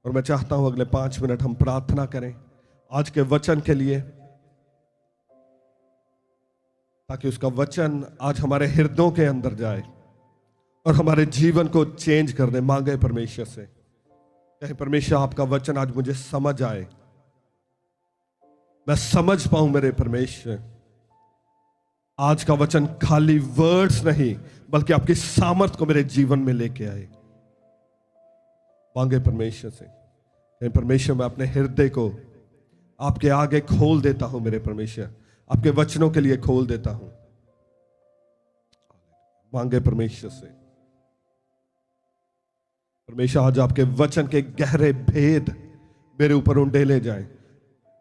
और मैं चाहता हूं अगले 5 मिनट हम प्रार्थना करें आज के वचन के लिए, ताकि उसका वचन आज हमारे हृदयों के अंदर जाए और हमारे जीवन को चेंज कर दे। मांगे परमेश्वर से, कहे परमेश्वर आपका वचन आज मुझे समझ आए, मैं समझ पाऊं। मेरे परमेश्वर, आज का वचन खाली वर्ड्स नहीं बल्कि आपकी सामर्थ को मेरे जीवन में लेके आए। मांगे परमेश्वर से, कहे परमेश्वर मैं अपने हृदय को आपके आगे खोल देता हूं। मेरे परमेश्वर, आपके वचनों के लिए खोल देता हूं। मांगे परमेश्वर से, परमेश्वर आज आपके वचन के गहरे भेद मेरे ऊपर उंडेले जाए।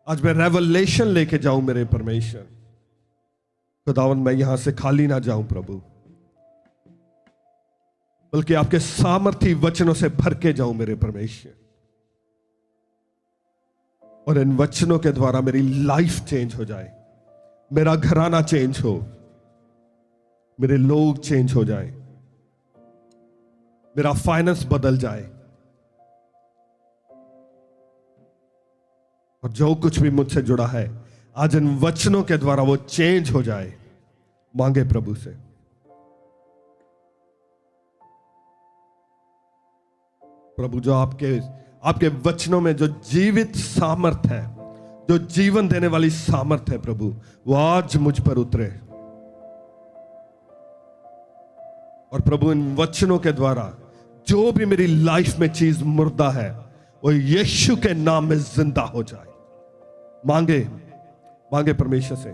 आज मैं रेवलेशन लेके जाऊं मेरे परमेश्वर। खुदावन मैं यहां से खाली ना जाऊं प्रभु, बल्कि आपके सामर्थी वचनों से भर के जाऊं मेरे परमेश्वर। और इन वचनों के द्वारा मेरी लाइफ चेंज हो जाए, मेरा घराना चेंज हो, मेरे लोग चेंज हो जाए, मेरा फाइनेंस बदल जाए, और जो कुछ भी मुझसे जुड़ा है आज इन वचनों के द्वारा वो चेंज हो जाए। मांगे प्रभु से। प्रभु जो आपके वचनों में जो जीवित सामर्थ है, जो जीवन देने वाली सामर्थ है प्रभु, वो आज मुझ पर उतरे। और प्रभु इन वचनों के द्वारा जो भी मेरी लाइफ में चीज मुर्दा है वो यीशु के नाम में जिंदा हो जाए। मांगे परमेश्वर से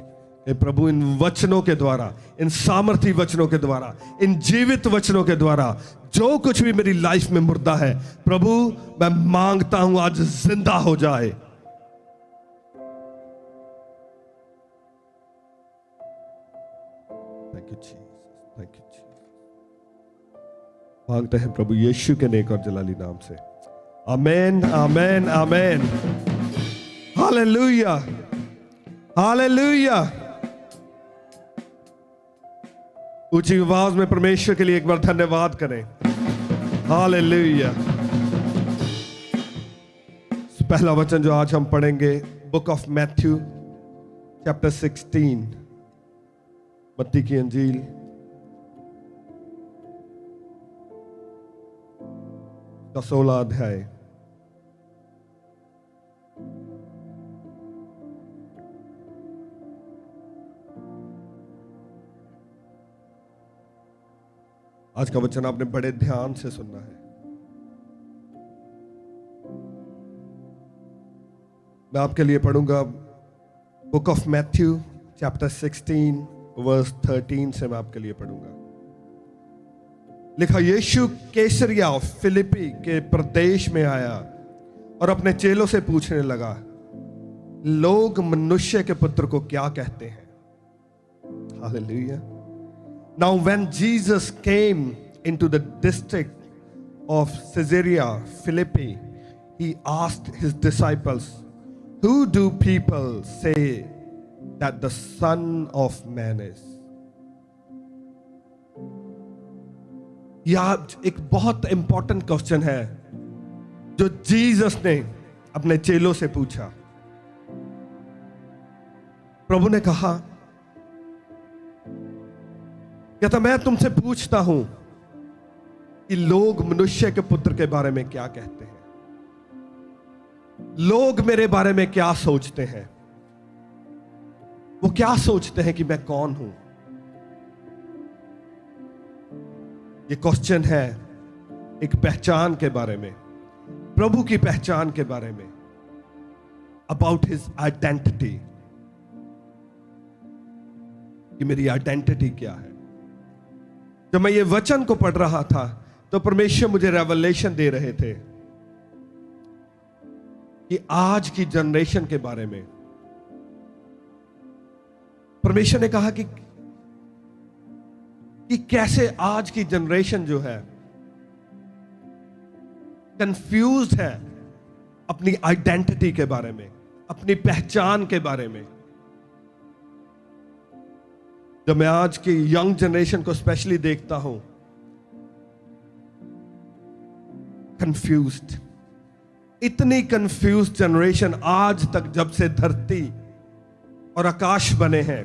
कि प्रभु इन वचनों के द्वारा, इन सामर्थी वचनों के द्वारा, इन जीवित वचनों के द्वारा जो कुछ भी मेरी लाइफ में मुर्दा है प्रभु मैं मांगता हूं आज जिंदा हो जाए। Thank you Jesus, thank you Jesus. मांगते हैं प्रभु यीशु के नेक और जलाली नाम से। Amen, amen, amen. Hallelujah, hallelujah. ऊंची आवाज में परमेश्वर के लिए एक बार धन्यवाद करें। हालेलुया। पहला वचन जो आज हम पढ़ेंगे, बुक ऑफ मैथ्यू चैप्टर 16, मत्ती की अंजील का 16 अध्याय। आज का वचन आपने बड़े ध्यान से सुनना है। मैं आपके लिए पढ़ूंगा book of Matthew chapter 16 verse 13 से मैं आपके लिए पढ़ूंगा। लिखा, यीशु कैसरिया फिलिपी के प्रदेश में आया और अपने चेलों से पूछने लगा, लोग मनुष्य के पुत्र को क्या कहते हैं? Hallelujah. Now when Jesus came into the district of Caesarea Philippi, he asked his disciples, who do people say that the Son of Man is? यह एक बहुत इंपॉर्टेंट क्वेश्चन है जो जीसस ने अपने चेलों से पूछा। प्रभु ने कहा, कहता मैं तुमसे पूछता हूं कि लोग मनुष्य के पुत्र के बारे में क्या कहते हैं, लोग मेरे बारे में क्या सोचते हैं, वो क्या सोचते हैं कि मैं कौन हूं। ये क्वेश्चन है एक पहचान के बारे में, प्रभु की पहचान के बारे में, अबाउट हिज आइडेंटिटी, कि मेरी आइडेंटिटी क्या है। जब मैं ये वचन को पढ़ रहा था तो परमेश्वर मुझे रेवलेशन दे रहे थे कि आज की जनरेशन के बारे में। परमेश्वर ने कहा कि कैसे आज की जनरेशन जो है कंफ्यूज्ड है अपनी आइडेंटिटी के बारे में, अपनी पहचान के बारे में। जब मैं आज की यंग जनरेशन को स्पेशली देखता हूं, कंफ्यूज्ड, इतनी कंफ्यूज जनरेशन आज तक, जब से धरती और आकाश बने हैं,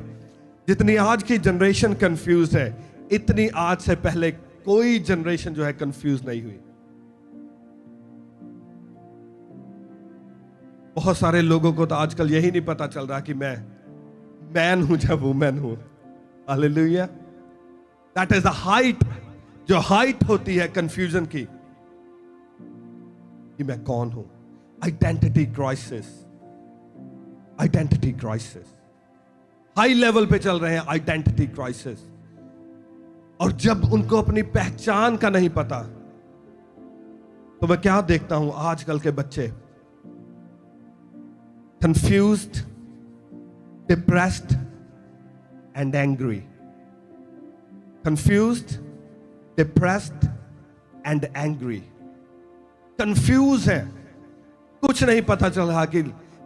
जितनी आज की जनरेशन कंफ्यूज है, इतनी आज से पहले कोई जनरेशन जो है कंफ्यूज नहीं हुई। बहुत सारे लोगों को तो आजकल यही नहीं पता चल रहा कि मैं मैन हूं या वुमेन हूं। Hallelujah. That is the height, जो हाइट होती है कंफ्यूजन की, कि मैं कौन हूं। Identity crisis, identity crisis, high level पे चल रहे हैं आइडेंटिटी क्राइसिस। और जब उनको अपनी पहचान का नहीं पता, तो मैं क्या देखता हूं, आजकल के बच्चे confused, depressed and angry. Confused, depressed and angry. Confused है, कुछ नहीं पता चल रहा कि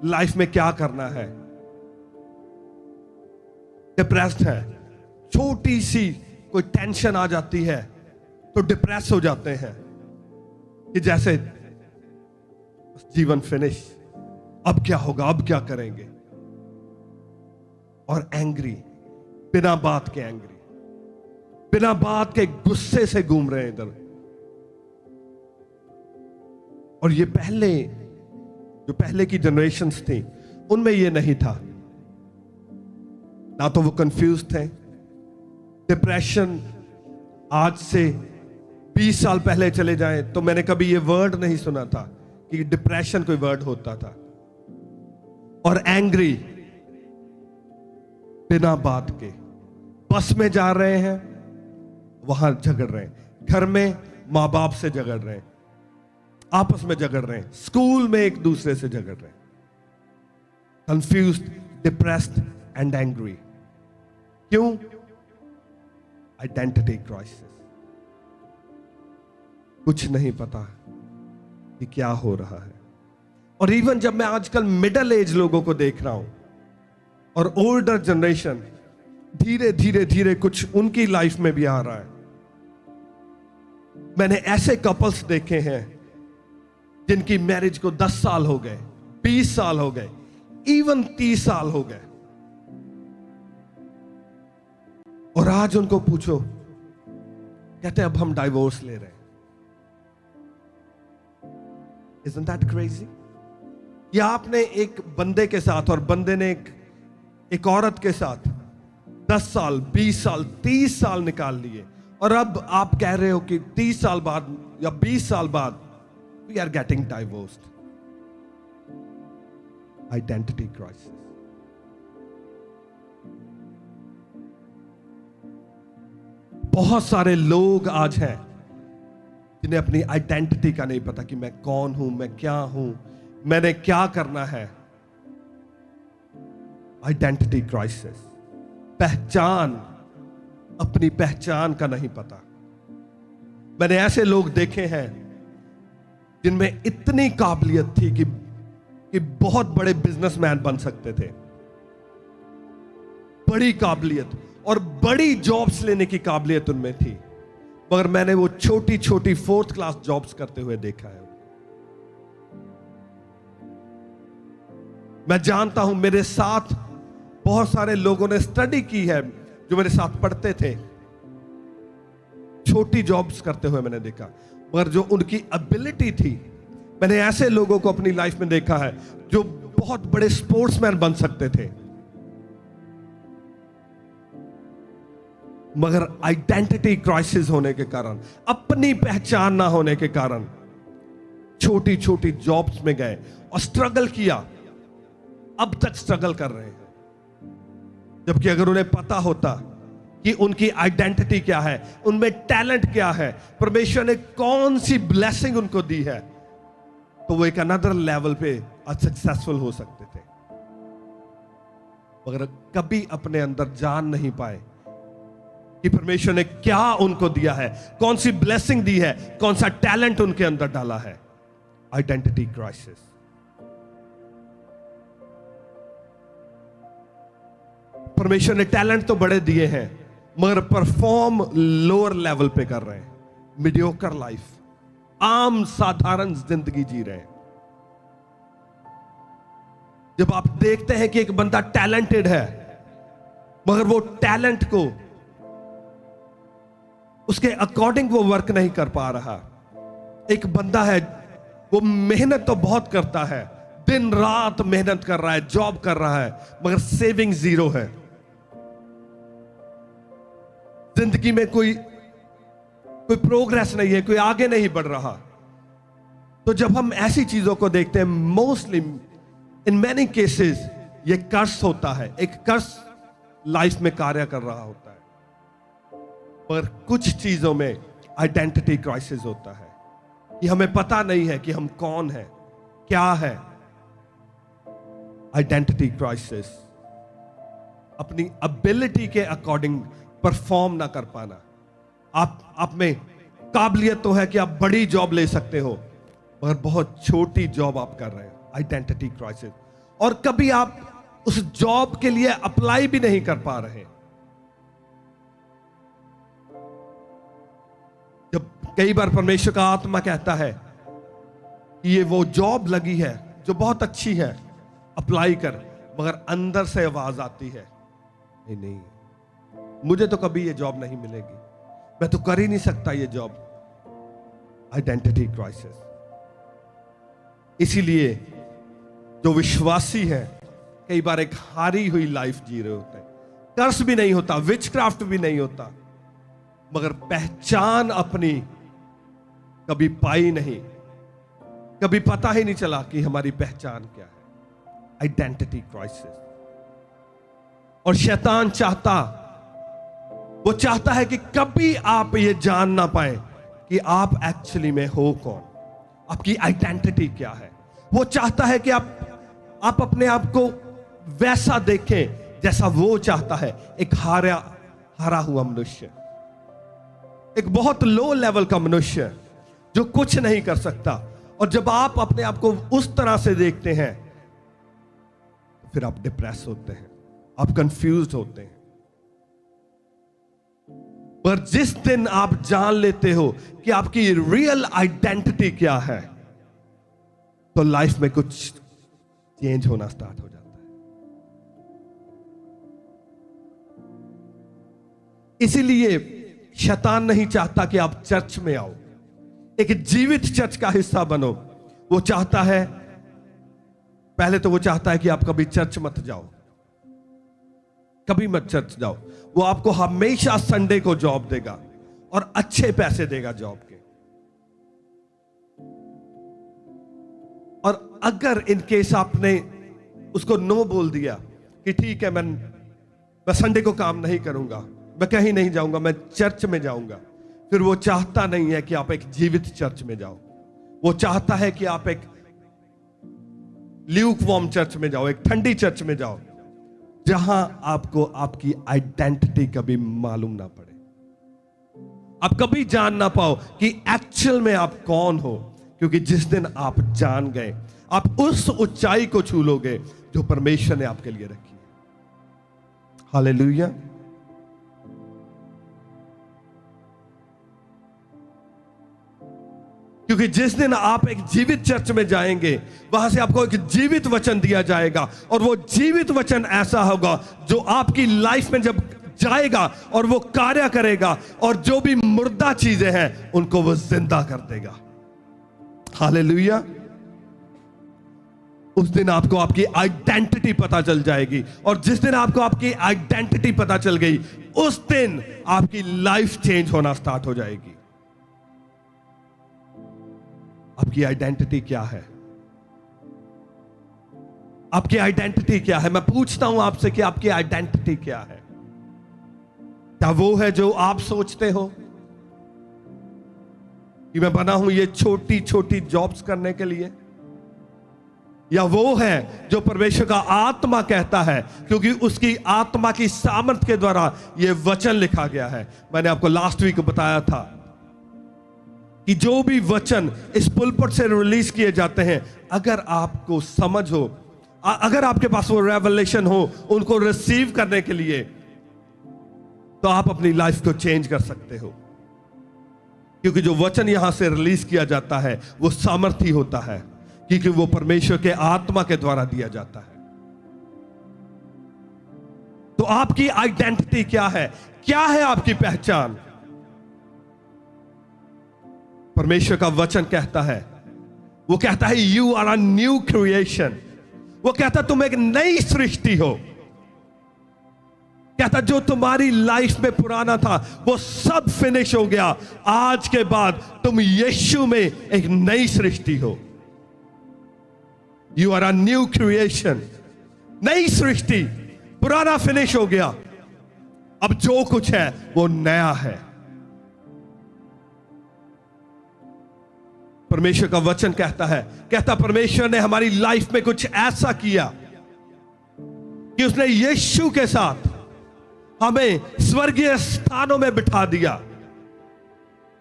लाइफ में क्या करना है। डिप्रेस्ड है, छोटी सी कोई टेंशन आ जाती है तो डिप्रेस हो जाते हैं कि जैसे जीवन फिनिश, अब क्या होगा, अब क्या करेंगे। और एंग्री, बिना बात के एंग्री, बिना बात के गुस्से से घूम रहे हैं इधर। और ये जो पहले की जनरेशन्स थी, उनमें ये नहीं था। ना तो वो कंफ्यूज थे। डिप्रेशन, आज से 20 साल पहले चले जाएं तो मैंने कभी ये वर्ड नहीं सुना था कि डिप्रेशन कोई वर्ड होता था। और एंग्री, बिना बात के, बस में जा रहे हैं, वहां झगड़ रहे हैं, घर में मां बाप से झगड़ रहे हैं, आपस में झगड़ रहे हैं, स्कूल में एक दूसरे से झगड़ रहे हैं। Confused, depressed and angry. क्यों? Identity crisis. कुछ नहीं पता कि क्या हो रहा है। और इवन जब मैं आजकल मिडिल एज लोगों को देख रहा हूं और ओल्डर जनरेशन, धीरे धीरे धीरे कुछ उनकी लाइफ में भी आ रहा है। मैंने ऐसे कपल्स देखे हैं जिनकी मैरिज को 10 साल हो गए, 20 साल हो गए, इवन 30 साल हो गए, और आज उनको पूछो, कहते अब हम डाइवोर्स ले रहे हैं। Isn't that crazy? या आपने एक बंदे के साथ और बंदे ने एक औरत के साथ 10 साल, 20 साल, 30 साल निकाल लिए, और अब आप कह रहे हो कि 30 साल बाद या 20 साल बाद we are getting divorced. Identity crisis. बहुत सारे लोग आज हैं जिन्हें अपनी आइडेंटिटी का नहीं पता कि मैं कौन हूं, मैं क्या हूं, मैंने क्या करना है। Identity crisis. पहचान, अपनी पहचान का नहीं पता। मैंने ऐसे लोग देखे हैं जिनमें इतनी काबिलियत थी कि बहुत बड़े बिजनेसमैन बन सकते थे, बड़ी काबिलियत और बड़ी जॉब्स लेने की काबिलियत उनमें थी, मगर मैंने वो छोटी छोटी 4th क्लास जॉब्स करते हुए देखा है। मैं जानता हूं, मेरे साथ बहुत सारे लोगों ने स्टडी की है जो मेरे साथ पढ़ते थे, छोटी जॉब्स करते हुए मैंने देखा, मगर जो उनकी एबिलिटी थी, मैंने ऐसे लोगों को अपनी लाइफ में देखा है जो बहुत बड़े स्पोर्ट्समैन बन सकते थे, मगर आइडेंटिटी क्राइसिस होने के कारण, अपनी पहचान ना होने के कारण छोटी छोटी जॉब्स में गए और स्ट्रगल किया। अब तक स्ट्रगल कर रहे हैं। जबकि अगर उन्हें पता होता कि उनकी आइडेंटिटी क्या है, उनमें टैलेंट क्या है, परमेश्वर ने कौन सी ब्लेसिंग उनको दी है, तो वो एक अनदर लेवल पे सक्सेसफुल हो सकते थे। मगर कभी अपने अंदर जान नहीं पाए कि परमेश्वर ने क्या उनको दिया है, कौन सी ब्लेसिंग दी है, कौन सा टैलेंट उनके अंदर डाला है। Identity crisis. परमेश्वर ने टैलेंट तो बड़े दिए हैं, मगर परफॉर्म लोअर लेवल पे कर रहे हैं, मीडियोकर लाइफ, आम साधारण जिंदगी जी रहे हैं। जब आप देखते हैं कि एक बंदा टैलेंटेड है मगर वो टैलेंट को उसके अकॉर्डिंग वो वर्क नहीं कर पा रहा। एक बंदा है वो मेहनत तो बहुत करता है, दिन रात मेहनत कर रहा है, जॉब कर रहा है, मगर सेविंग जीरो है। जिंदगी में कोई प्रोग्रेस नहीं है, कोई आगे नहीं बढ़ रहा। तो जब हम ऐसी चीजों को देखते हैं, मोस्टली इन मैनी केसेस ये कर्स होता है, एक कर्स लाइफ में कार्य कर रहा होता है। पर कुछ चीजों में आइडेंटिटी क्राइसिस होता है कि हमें पता नहीं है कि हम कौन है, क्या है। आइडेंटिटी क्राइसिस, अपनी एबिलिटी के अकॉर्डिंग परफॉर्म ना कर पाना। आप में काबिलियत तो है कि आप बड़ी जॉब ले सकते हो मगर बहुत छोटी जॉब आप कर रहे हो, आइडेंटिटी क्राइसिस। और कभी आप उस जॉब के लिए अप्लाई भी नहीं कर पा रहे। जब कई बार परमेश्वर का आत्मा कहता है कि ये वो जॉब लगी है जो बहुत अच्छी है, अप्लाई कर, मगर अंदर से आवाज आती है नहीं, मुझे तो कभी ये जॉब नहीं मिलेगी, मैं तो कर ही नहीं सकता ये जॉब। Identity crisis. इसीलिए जो विश्वासी है कई बार एक हारी हुई लाइफ जी रहे होते हैं। कर्स भी नहीं होता, विचक्राफ्ट भी नहीं होता, मगर पहचान अपनी कभी पाई नहीं, कभी पता ही नहीं चला कि हमारी पहचान क्या है। Identity crisis. और शैतान चाहता है कि कभी आप ये जान ना पाए कि आप एक्चुअली में हो कौन, आपकी आइडेंटिटी क्या है। वो चाहता है कि आप अपने आप को वैसा देखें जैसा वो चाहता है, एक हारा हुआ मनुष्य, एक बहुत लो लेवल का मनुष्य जो कुछ नहीं कर सकता। और जब आप अपने आप को उस तरह से देखते हैं फिर आप डिप्रेस होते हैं, आप कंफ्यूज होते हैं। पर जिस दिन आप जान लेते हो कि आपकी रियल आइडेंटिटी क्या है, तो लाइफ में कुछ चेंज होना स्टार्ट हो जाता है। इसीलिए शैतान नहीं चाहता कि आप चर्च में आओ, एक जीवित चर्च का हिस्सा बनो। वो चाहता है, पहले तो वो चाहता है कि आप कभी चर्च मत जाओ, कभी मत चर्च जाओ। वो आपको हमेशा संडे को जॉब देगा और अच्छे पैसे देगा जॉब के। और अगर इन केस आपने उसको नो बोल दिया कि ठीक है, मैं संडे को काम नहीं करूंगा, मैं कहीं नहीं जाऊंगा, मैं चर्च में जाऊंगा, फिर वो चाहता नहीं है कि आप एक जीवित चर्च में जाओ। वो चाहता है कि आप एक ल्यूकवार्म चर्च में जाओ, एक ठंडी चर्च में जाओ, जहां आपको आपकी आइडेंटिटी कभी मालूम ना पड़े, आप कभी जान ना पाओ कि एक्चुअल में आप कौन हो। क्योंकि जिस दिन आप जान गए, आप उस ऊंचाई को छू लोगे जो परमेश्वर ने आपके लिए रखी है। हालेलुया। क्योंकि जिस दिन आप एक जीवित चर्च में जाएंगे, वहां से आपको एक जीवित वचन दिया जाएगा, और वो जीवित वचन ऐसा होगा जो आपकी लाइफ में जब जाएगा और वो कार्य करेगा, और जो भी मुर्दा चीजें हैं उनको वो जिंदा कर देगा। हालेलुया। उस दिन आपको आपकी आइडेंटिटी पता चल जाएगी, और जिस दिन आपको आपकी आइडेंटिटी पता चल गई, उस दिन आपकी लाइफ चेंज होना स्टार्ट हो जाएगी। आपकी आइडेंटिटी क्या है? आपकी आइडेंटिटी क्या है? मैं पूछता हूं आपसे कि आपकी आइडेंटिटी क्या है? क्या वो है जो आप सोचते हो कि मैं बना हूं ये छोटी छोटी जॉब्स करने के लिए, या वो है जो परमेश्वर का आत्मा कहता है, क्योंकि उसकी आत्मा की सामर्थ के द्वारा ये वचन लिखा गया है। मैंने आपको लास्ट वीक बताया था कि जो भी वचन इस पुलपट से रिलीज किए जाते हैं, अगर आपको समझ हो, अगर आपके पास वो रेवलेशन हो उनको रिसीव करने के लिए, तो आप अपनी लाइफ को चेंज कर सकते हो। क्योंकि जो वचन यहां से रिलीज किया जाता है वो सामर्थी होता है, क्योंकि वो परमेश्वर के आत्मा के द्वारा दिया जाता है। आपकी आइडेंटिटी क्या है? क्या है आपकी पहचान? परमेश्वर का वचन कहता है, वो कहता है you are a new creation. वो कहता तुम एक नई सृष्टि हो। कहता जो तुम्हारी लाइफ में पुराना था वो सब फिनिश हो गया। आज के बाद तुम यीशु में एक नई सृष्टि हो। You are a new creation, नई सृष्टि। पुराना फिनिश हो गया, अब जो कुछ है वो नया है। परमेश्वर का वचन कहता है, कहता परमेश्वर ने हमारी लाइफ में कुछ ऐसा किया कि उसने यीशु के साथ हमें स्वर्गीय स्थानों में बिठा दिया।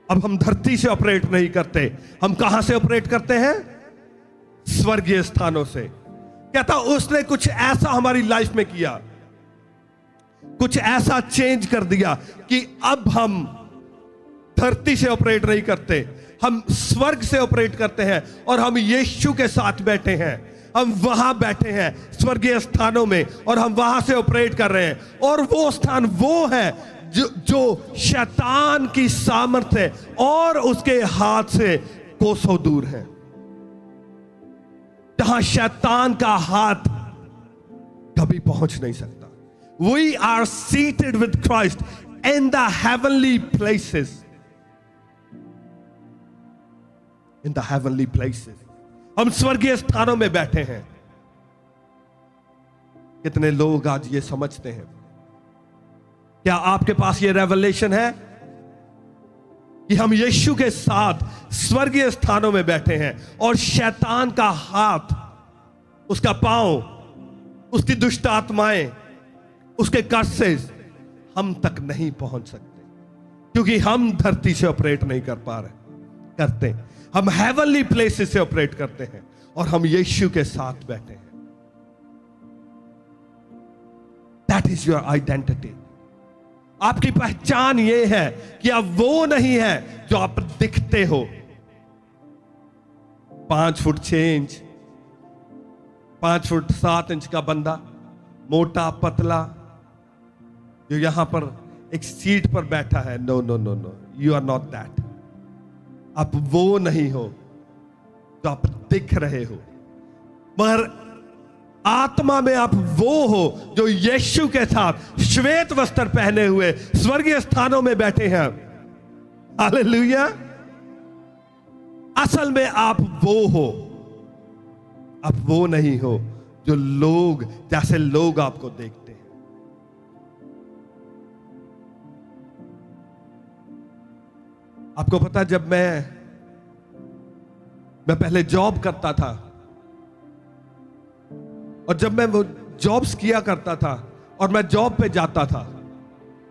अब हम धरती से ऑपरेट नहीं करते, हम कहां से ऑपरेट करते हैं? स्वर्गीय स्थानों से। कहता उसने कुछ ऐसा हमारी लाइफ में किया, कुछ ऐसा चेंज कर दिया कि अब हम धरती से ऑपरेट नहीं करते, हम स्वर्ग से ऑपरेट करते हैं। और हम यीशु के साथ बैठे हैं, हम वहां बैठे हैं स्वर्गीय स्थानों में, और हम वहां से ऑपरेट कर रहे हैं। और वो स्थान वो है जो शैतान की सामर्थ्य और उसके हाथ से कोसों दूर है, जहां शैतान का हाथ कभी पहुंच नहीं सकता। We are seated with Christ in the heavenly places. In the heavenly places. हम स्वर्गीय स्थानों में बैठे हैं। कितने लोग आज ये समझते हैं? क्या आपके पास ये रेवलेशन है कि हम यीशु के साथ स्वर्गीय स्थानों में बैठे हैं और शैतान का हाथ, उसका पांव, उसकी दुष्ट आत्माएं, उसके कर्सेस हम तक नहीं पहुंच सकते, क्योंकि हम धरती से ऑपरेट नहीं कर पा रहे करते। हम हेवनली प्लेसेस से ऑपरेट करते हैं और हम यीशु के साथ बैठे हैं। That is your identity. आपकी पहचान यह है कि आप वो नहीं है जो आप दिखते हो। 5 फुट 6 इंच, 5 फुट 7 इंच का बंदा, मोटा पतला, जो यहां पर एक सीट पर बैठा है। No no no no, you are not that. आप वो नहीं हो जो आप दिख रहे हो, मगर आत्मा में आप वो हो जो यीशु के साथ श्वेत वस्त्र पहने हुए स्वर्गीय स्थानों में बैठे हैं। हालेलुया। असल में आप वो हो, आप वो नहीं हो जो लोग, जैसे लोग आपको देखते हैं। आपको पता, जब मैं पहले जॉब करता था, और जब मैं वो जॉब्स किया करता था और मैं जॉब पे जाता था,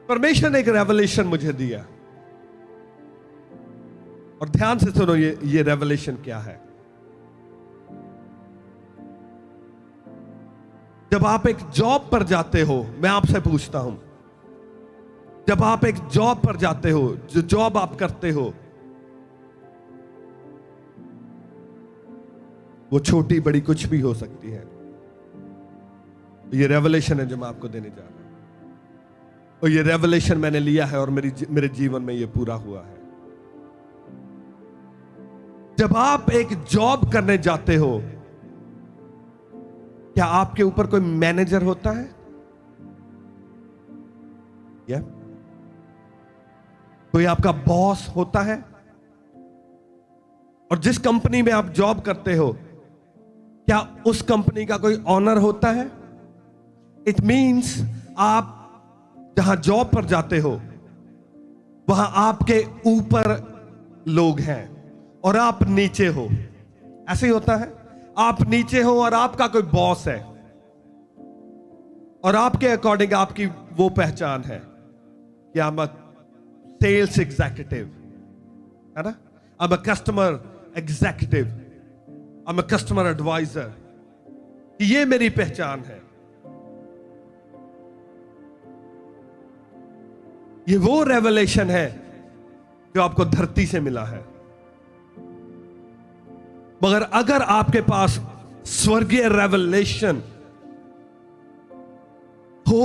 परमेश्वर ने एक रेवलेशन मुझे दिया। और ध्यान से सुनो, ये रेवलेशन क्या है। जब आप एक जॉब पर जाते हो, मैं आपसे पूछता हूं, जब आप एक जॉब पर जाते हो, जो जॉब आप करते हो, वो छोटी बड़ी कुछ भी हो सकती है। ये रेवलेशन है जो मैं आपको देने जा रहा हूं, और ये रेवलेशन मैंने लिया है और मेरे जीवन में ये पूरा हुआ है। जब आप एक जॉब करने जाते हो, क्या आपके ऊपर कोई मैनेजर होता है? या कोई आपका बॉस होता है? और जिस कंपनी में आप जॉब करते हो, क्या उस कंपनी का कोई ऑनर होता है? इट मीन्स आप जहां जॉब पर जाते हो, वहां आपके ऊपर लोग हैं और आप नीचे हो। ऐसे ही होता है, आप नीचे हो और आपका कोई बॉस है, और आपके अकॉर्डिंग आपकी वो पहचान है कि I am a sales executive, है ना, I am a customer executive, I am a customer advisor. ये मेरी पहचान है। ये वो रेवलेशन है जो आपको धरती से मिला है। मगर अगर आपके पास स्वर्गीय रेवलेशन हो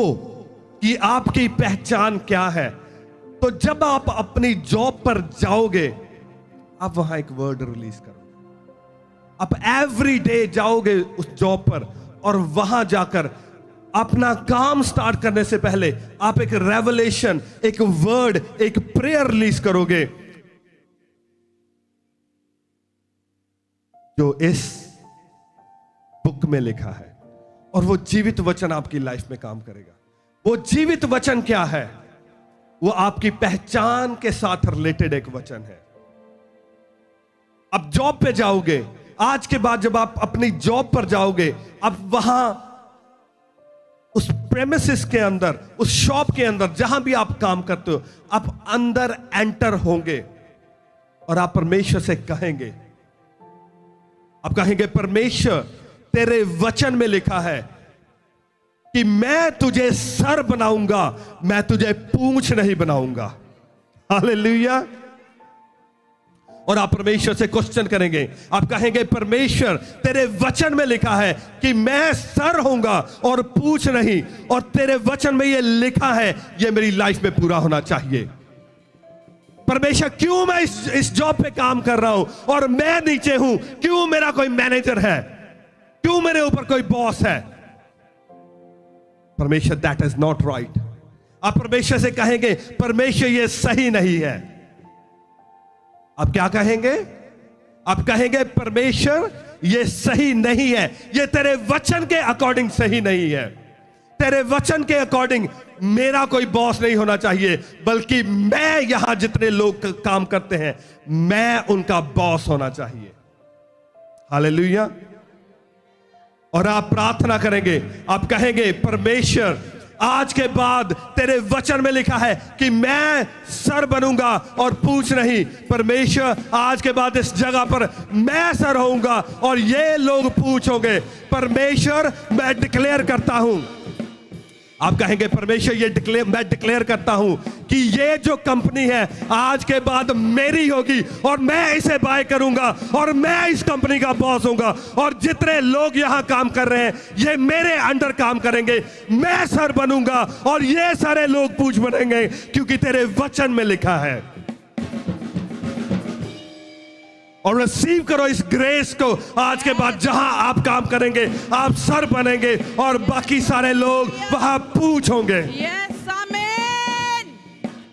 कि आपकी पहचान क्या है। तो जब आप अपनी जॉब पर जाओगे, आप वहां एक वर्ड रिलीज करोगे। आप एवरी डे जाओगे उस जॉब पर, और वहां जाकर अपना काम स्टार्ट करने से पहले आप एक रेवलेशन, एक वर्ड, एक प्रेयर रिलीज करोगे जो इस बुक में लिखा है। और वो जीवित वचन आपकी लाइफ में काम करेगा। वो जीवित वचन क्या है? वो आपकी पहचान के साथ रिलेटेड एक वचन है। अब जॉब पे जाओगे, आज के बाद जब आप अपनी जॉब पर जाओगे, आप वहां उस प्रेमिसेस के अंदर, उस शॉप के अंदर, जहां भी आप काम करते हो, आप अंदर एंटर होंगे और आप परमेश्वर से कहेंगे, आप कहेंगे, परमेश्वर तेरे वचन में लिखा है कि मैं तुझे सर बनाऊंगा, मैं तुझे पूंछ नहीं बनाऊंगा। हालेलुया। और आप परमेश्वर से क्वेश्चन करेंगे, आप कहेंगे, परमेश्वर तेरे वचन में लिखा है कि मैं सर होऊंगा और पूंछ नहीं, और तेरे वचन में ये लिखा है, ये मेरी लाइफ में पूरा होना चाहिए। परमेश्वर क्यों मैं इस जॉब पे काम कर रहा हूं और मैं नीचे हूं? क्यों मेरा कोई मैनेजर है? क्यों मेरे ऊपर कोई बॉस है? परमेश्वर, दैट इज नॉट राइट। आप परमेश्वर से कहेंगे, परमेश्वर ये सही नहीं है। आप क्या कहेंगे? आप कहेंगे, परमेश्वर ये सही नहीं है, ये तेरे वचन के अकॉर्डिंग सही नहीं है। तेरे वचन के अकॉर्डिंग मेरा कोई बॉस नहीं होना चाहिए, बल्कि मैं यहां जितने लोग काम करते हैं, मैं उनका बॉस होना चाहिए। हालेलुया। और आप प्रार्थना करेंगे, आप कहेंगे, परमेश्वर आज के बाद तेरे वचन में लिखा है कि मैं सर बनूंगा और पूंछ नहीं। परमेश्वर आज के बाद इस जगह पर मैं सर होऊंगा और ये लोग पूंछ होंगे। परमेश्वर मैं डिक्लेयर करता हूं। आप कहेंगे, परमेश्वर मैं डिक्लेयर करता हूं कि ये जो कंपनी है आज के बाद मेरी होगी और मैं इसे बाय करूंगा और मैं इस कंपनी का बॉस होऊंगा, और जितने लोग यहां काम कर रहे हैं ये मेरे अंडर काम करेंगे। मैं सर बनूंगा और ये सारे लोग पूंछ बनेंगे, क्योंकि तेरे वचन में लिखा है। और रिसीव करो इस ग्रेस को। आज के बाद जहां आप काम करेंगे, आप सर बनेंगे और बाकी सारे लोग वहां पूंछ होंगे। यस, आमीन।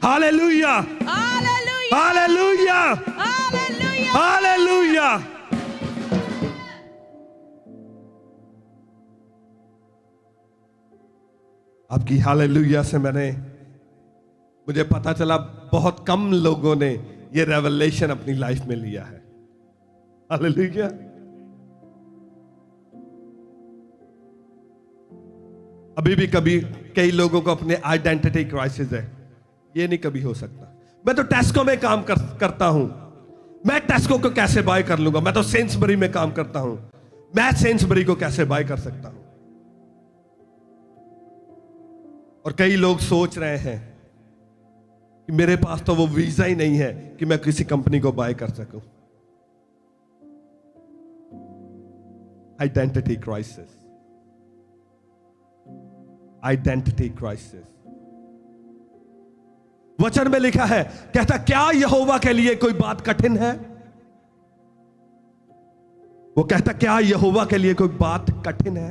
Hallelujah, hallelujah, hallelujah, hallelujah, hallelujah. आपकी हालेलुया से मुझे पता चला बहुत कम लोगों ने ये रेवलेशन अपनी लाइफ में लिया है। हालेलुया। अभी भी कभी कई लोगों को अपने आइडेंटिटी क्राइसिस है। ये नहीं कभी हो सकता। मैं तो टेस्को में काम करता हूं, मैं टेस्को को कैसे बाय कर लूंगा? मैं तो सेंसबरी में काम करता हूं, मैं सेंसबरी को कैसे बाय कर सकता हूं? और कई लोग सोच रहे हैं कि मेरे पास तो वो वीजा ही नहीं है कि मैं किसी कंपनी को बाय कर सकूं। Identity crisis, identity crisis. वचन में लिखा है, कहता, क्या यहोवा के लिए कोई बात कठिन है? वो कहता, क्या यहोवा के लिए कोई बात कठिन है?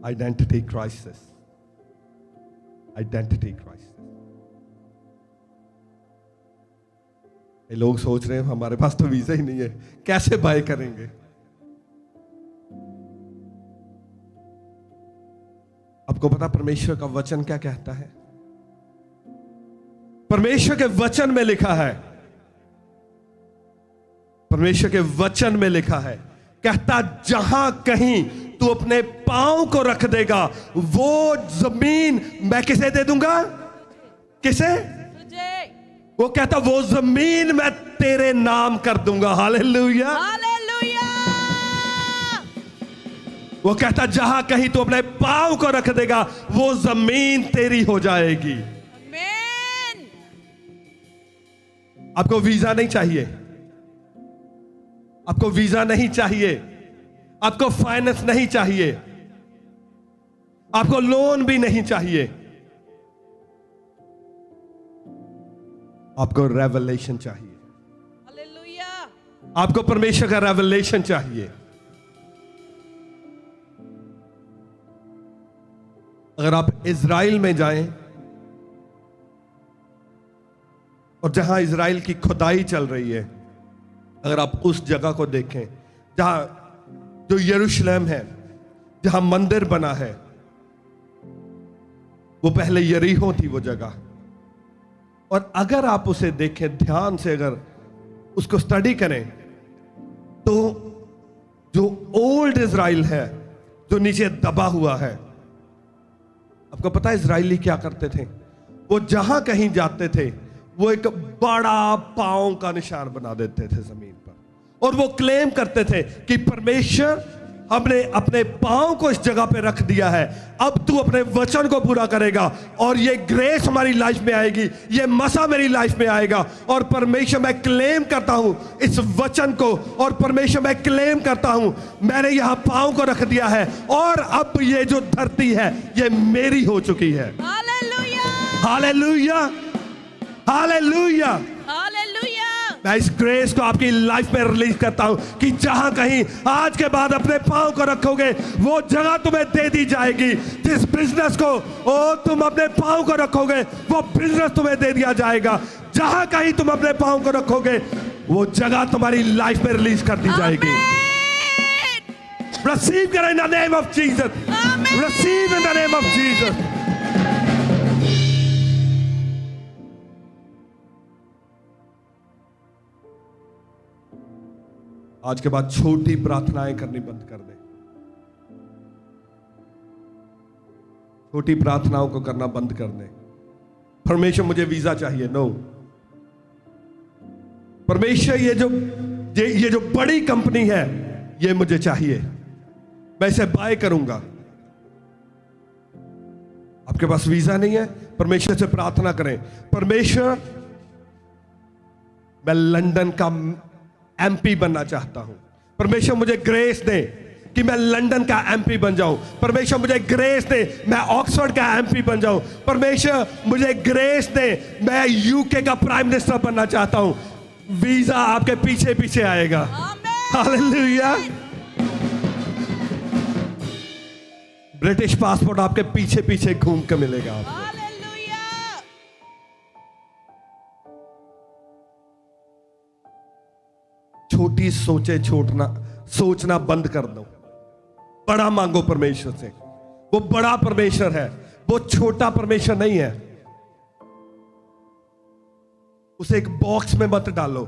Identity crisis, identity crisis. ये लोग सोच रहे हैं हमारे पास तो वीजा ही नहीं है, कैसे बाय करेंगे? आपको पता परमेश्वर का वचन क्या कहता है? परमेश्वर के वचन में लिखा है, परमेश्वर के वचन में लिखा है, कहता, जहां कहीं तू अपने पांव को रख देगा, वो जमीन मैं किसे दे दूंगा? किसे? वो कहता, वो जमीन मैं तेरे नाम कर दूंगा। Hallelujah, hallelujah. वो कहता, जहां कहीं तू अपने पांव को रख देगा, वो जमीन तेरी हो जाएगी। आमीन। आपको वीजा नहीं चाहिए, आपको वीजा नहीं चाहिए, आपको फाइनेंस नहीं चाहिए, आपको लोन भी नहीं चाहिए, आपको रेवलेशन चाहिए। हालेलुया। आपको परमेश्वर का रेवलेशन चाहिए। अगर आप इज़राइल में जाएं और जहां इज़राइल की खुदाई चल रही है, अगर आप उस जगह को देखें जहां जो यरूशलेम है, जहां मंदिर बना है, वो पहले यरीहो थी वो जगह। और अगर आप उसे देखें ध्यान से, अगर उसको स्टडी करें, तो जो ओल्ड इज़राइल है, जो नीचे दबा हुआ है, आपको पता है इज़राइली क्या करते थे? वो जहां कहीं जाते थे, वो एक बड़ा पांव का निशान बना देते थे जमीन पर, और वो क्लेम करते थे कि परमेश्वर, हमने अपने पांव को इस जगह पे रख दिया है, अब तू अपने वचन को पूरा करेगा, और ये ग्रेस हमारी लाइफ में आएगी, ये मसा मेरी लाइफ में आएगा। और परमेश्वर, मैं क्लेम करता हूं इस वचन को, और परमेश्वर मैं क्लेम करता हूं मैंने यहां पांव को रख दिया है, और अब ये जो धरती है ये मेरी हो चुकी है। हालेलुया। Hallelujah, hallelujah. हालेलुया। मैं इस ग्रेस को आपकी लाइफ में रिलीज करता हूं कि जहां कहीं आज के बाद अपने पांव को रखोगे, वो जगह तुम्हें दे दी जाएगी। जिस बिजनेस को तुम अपने पांव को रखोगे, वो बिजनेस तुम्हें दे दिया जाएगा। जहां कहीं तुम अपने पांव को रखोगे, वो जगह तुम्हारी लाइफ में रिलीज कर दी जाएगी। रिसीव करें इन the name of Jesus. Receive in the name of Jesus. आज के बाद छोटी प्रार्थनाएं करनी बंद कर दें। छोटी प्रार्थनाओं को करना बंद कर दें। परमेश्वर मुझे वीजा चाहिए, नो। परमेश्वर ये जो बड़ी कंपनी है, ये मुझे चाहिए, मैं इसे बाय करूंगा। आपके पास वीजा नहीं है, परमेश्वर से प्रार्थना करें, परमेश्वर मैं लंदन का एमपी बनना चाहता हूं। परमेश्वर मुझे ग्रेस दे कि मैं लंदन का एमपी बन जाऊं। परमेश्वर मुझे ग्रेस दे मैं ऑक्सफोर्ड का एमपी बन जाऊं। परमेश्वर मुझे ग्रेस दे मैं यूके का प्राइम मिनिस्टर बनना चाहता हूं। वीजा आपके पीछे पीछे आएगा। हालेलुया। ब्रिटिश पासपोर्ट आपके पीछे पीछे घूम के मिलेगा आपको। छोटी सोचना बंद कर दो। बड़ा मांगो परमेश्वर से। वो बड़ा परमेश्वर है, वो छोटा परमेश्वर नहीं है। उसे एक बॉक्स में मत डालो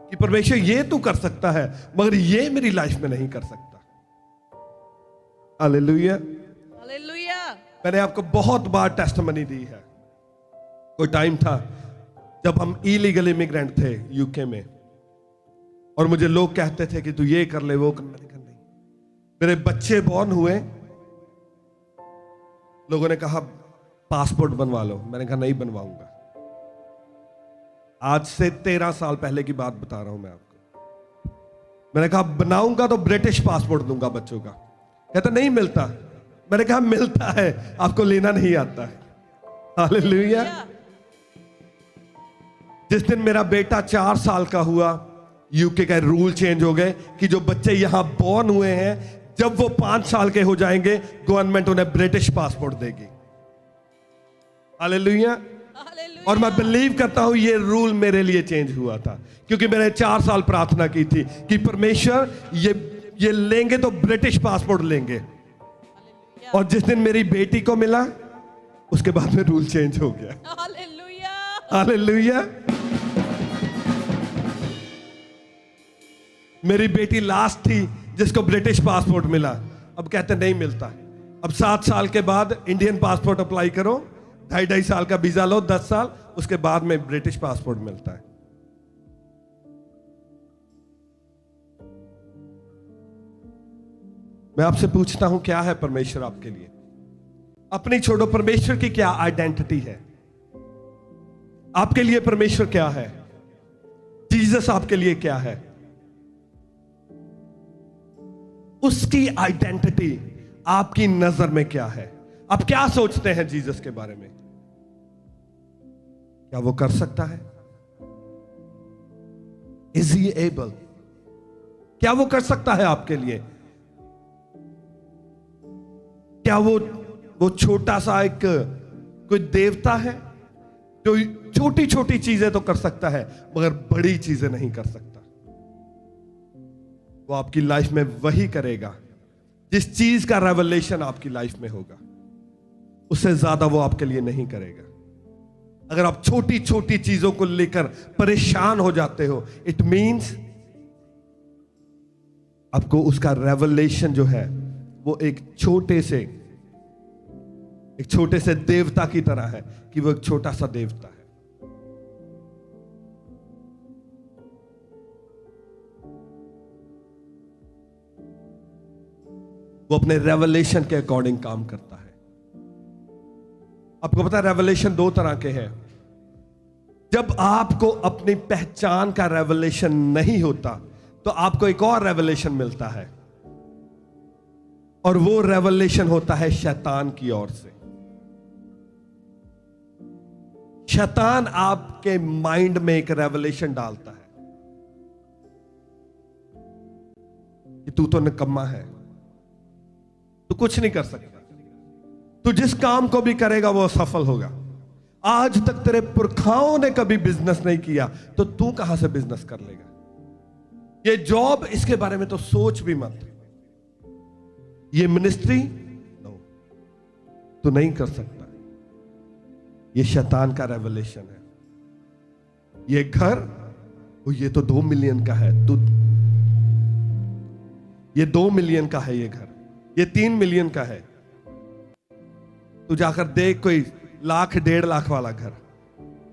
कि परमेश्वर ये तू कर सकता है, मगर ये मेरी लाइफ में नहीं कर सकता। हालेलुया। हालेलुया। मैंने आपको बहुत बार टेस्टिमनी दी है। कोई टाइम था जब हम इलीगल इमिग्रेंट थे यूके में, और मुझे लोग कहते थे कि तू ये कर ले, वो कर। मैंने कहा नहीं। मेरे बच्चे बॉर्न हुए, लोगों ने कहा पासपोर्ट बनवा लो, मैंने कहा नहीं बनवाऊंगा। आज से 13 साल पहले की बात बता रहा हूं मैं आपको। मैंने कहा बनाऊंगा तो ब्रिटिश पासपोर्ट दूंगा बच्चों का। कहता नहीं मिलता। मैंने कहा मिलता है, आपको लेना नहीं आता है। हालेलुया। जिस दिन मेरा बेटा 4 साल का हुआ, यूके का रूल चेंज हो गए कि जो बच्चे यहां बॉर्न हुए हैं, जब वो 5 साल के हो जाएंगे, गवर्नमेंट उन्हें ब्रिटिश पासपोर्ट देगी। हालेलुया। और मैं बिलीव करता हूं ये रूल मेरे लिए चेंज हुआ था, क्योंकि मैंने 4 साल प्रार्थना की थी कि परमेश्वर ये लेंगे तो ब्रिटिश पासपोर्ट लेंगे। और जिस दिन मेरी बेटी को मिला, उसके बाद में रूल चेंज हो गया। हालेलुया। हालेलुया। मेरी बेटी लास्ट थी जिसको ब्रिटिश पासपोर्ट मिला। अब कहते नहीं मिलता। अब 7 साल के बाद इंडियन पासपोर्ट अप्लाई करो, 2.5 साल का वीजा लो, 10 साल, उसके बाद में ब्रिटिश पासपोर्ट मिलता है। मैं आपसे पूछता हूं क्या है परमेश्वर आपके लिए? अपनी छोड़ो, परमेश्वर की क्या आइडेंटिटी है? आपके लिए परमेश्वर क्या है? जीसस आपके लिए क्या है? उसकी आइडेंटिटी आपकी नजर में क्या है? आप क्या सोचते हैं जीसस के बारे में? क्या वो कर सकता है? Is he able? क्या वो कर सकता है आपके लिए? क्या वो छोटा सा एक कोई देवता है जो छोटी छोटी चीजें तो कर सकता है मगर बड़ी चीजें नहीं कर सकता? वो आपकी लाइफ में वही करेगा जिस चीज का रेवलेशन आपकी लाइफ में होगा, उससे ज्यादा वो आपके लिए नहीं करेगा। अगर आप छोटी छोटी चीजों को लेकर परेशान हो जाते हो, इट मीन्स आपको उसका रेवलेशन जो है वो एक छोटे से देवता की तरह है कि वो एक छोटा सा देवता है। वो अपने रेवलेशन के अकॉर्डिंग काम करता है। आपको पता है रेवलेशन दो तरह के हैं। जब आपको अपनी पहचान का रेवलेशन नहीं होता तो आपको एक और रेवलेशन मिलता है, और वो रेवलेशन होता है शैतान की ओर से। शैतान आपके माइंड में एक रेवलेशन डालता है कि तू तो निकम्मा है, तू कुछ नहीं कर सकता, तू जिस काम को भी करेगा वो असफल होगा। आज तक तेरे पुरखाओं ने कभी बिजनेस नहीं किया तो तू कहां से बिजनेस कर लेगा? ये जॉब, इसके बारे में तो सोच भी मत। ये मिनिस्ट्री, नो, तू नहीं कर सकता। ये शैतान का रेवलेशन है। ये घर, ये तो 2 मिलियन का है, तू, ये 2 मिलियन का है, ये घर, ये 3 मिलियन का है, तू जाकर देख कोई 1,00,000 1.5 लाख वाला घर,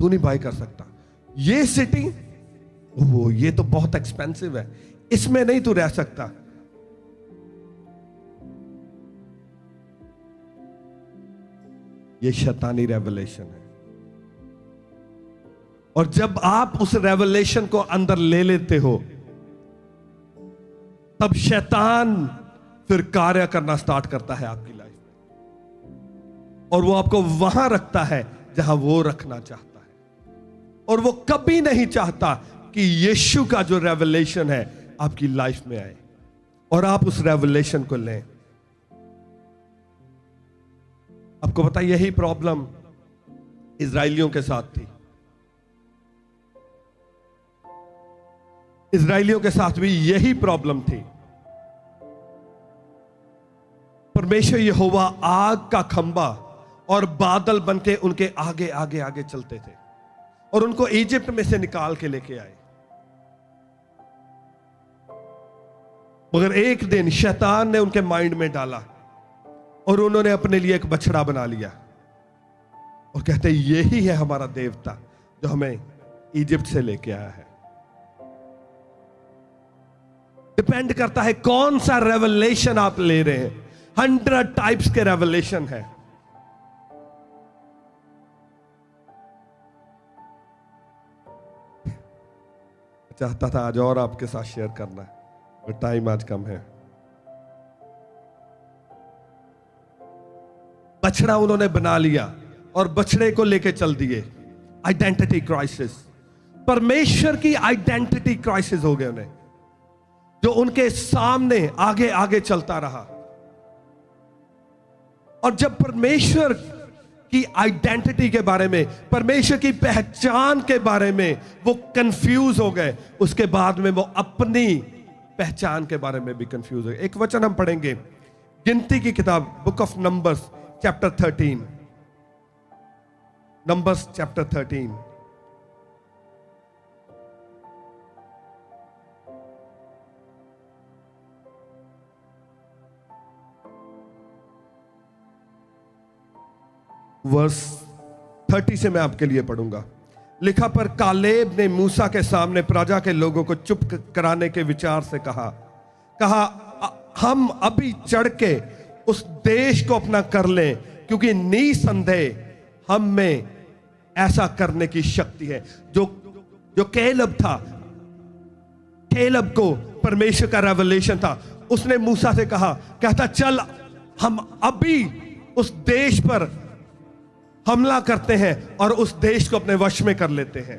तू नहीं बाय कर सकता। ये सिटी, वो ये तो बहुत एक्सपेंसिव है, इसमें नहीं तू रह सकता। ये शैतानी रेवलेशन है। और जब आप उस रेवलेशन को अंदर ले लेते हो तब शैतान फिर कार्य करना स्टार्ट करता है आपकी लाइफ में, और वो आपको वहां रखता है जहां वो रखना चाहता है। और वो कभी नहीं चाहता कि यीशु का जो रेवलेशन है आपकी लाइफ में आए और आप उस रेवलेशन को लें। आपको पता, यही प्रॉब्लम इजराइलियों के साथ थी। इजराइलियों के साथ भी यही प्रॉब्लम थी। परमेश्वर यहोवा आग का खंबा और बादल बनके उनके आगे आगे आगे चलते थे और उनको इजिप्ट में से निकाल के लेके आए। मगर एक दिन शैतान ने उनके माइंड में डाला और उन्होंने अपने लिए एक बछड़ा बना लिया और कहते यही है हमारा देवता जो हमें इजिप्ट से लेके आया है। डिपेंड करता है कौन सा रेवलेशन आप ले रहे हैं। 100 टाइप्स के रेवलेशन है। चाहता था आज और आपके साथ शेयर करना, और टाइम आज कम है। बछड़ा उन्होंने बना लिया और बछड़े को लेके चल दिए। आइडेंटिटी क्राइसिस, परमेश्वर की आइडेंटिटी क्राइसिस हो गए उन्हें, जो उनके सामने आगे आगे चलता रहा। और जब परमेश्वर की आइडेंटिटी के बारे में, परमेश्वर की पहचान के बारे में वो कंफ्यूज हो गए, उसके बाद में वो अपनी पहचान के बारे में भी कंफ्यूज हो गए। एक वचन हम पढ़ेंगे, गिनती की किताब, book of numbers chapter 13, numbers chapter 13। Verse 30 से मैं आपके लिए पढ़ूंगा। लिखा, पर कालेब ने मूसा के सामने प्रजा के लोगों को चुप कराने के विचार से कहा हम अभी चढ़ के उस देश को अपना कर लें, क्योंकि निसंदेह हम में ऐसा करने की शक्ति है। जो केलब था, केलब को परमेश्वर का रेवलेशन था, उसने मूसा से कहता चल हम अभी उस देश पर हमला करते हैं और उस देश को अपने वश में कर लेते हैं।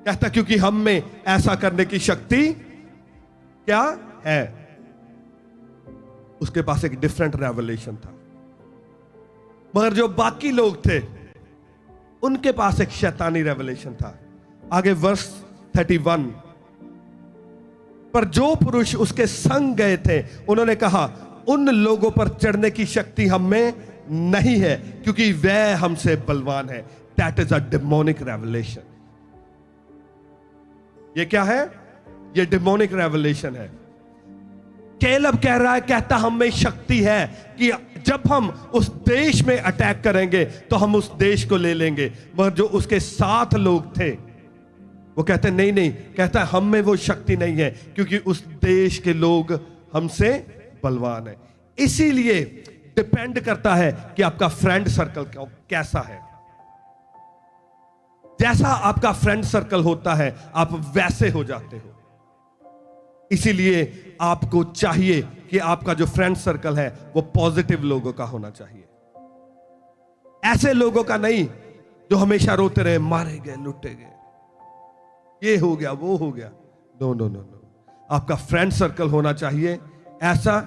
कहता क्योंकि हम में ऐसा करने की शक्ति क्या है। उसके पास एक डिफरेंट रेवलेशन था, मगर जो बाकी लोग थे उनके पास एक शैतानी रेवलेशन था। आगे वर्स 31, पर जो पुरुष उसके संग गए थे उन्होंने कहा उन लोगों पर चढ़ने की शक्ति हम में नहीं है क्योंकि वह हमसे बलवान है। That is a demonic revelation. ये क्या है? ये डेमोनिक रेवलेशन है। कैलब कह रहा है, कहता हम में शक्ति है कि जब हम उस देश में अटैक करेंगे तो हम उस देश को ले लेंगे। मगर जो उसके साथ लोग थे वो कहते नहीं नहीं, कहता हम में वो शक्ति नहीं है क्योंकि उस देश के लोग हमसे बलवान है। इसीलिए डिपेंड करता है कि आपका फ्रेंड सर्कल कैसा है। जैसा आपका फ्रेंड सर्कल होता है आप वैसे हो जाते हो। इसीलिए आपको चाहिए कि आपका जो फ्रेंड सर्कल है वो पॉजिटिव लोगों का होना चाहिए, ऐसे लोगों का नहीं जो हमेशा रोते रहे, मारे गए, लुटे गए, ये हो गया, वो हो गया। नो नो नो नो, आपका फ्रेंड सर्कल होना चाहिए ऐसा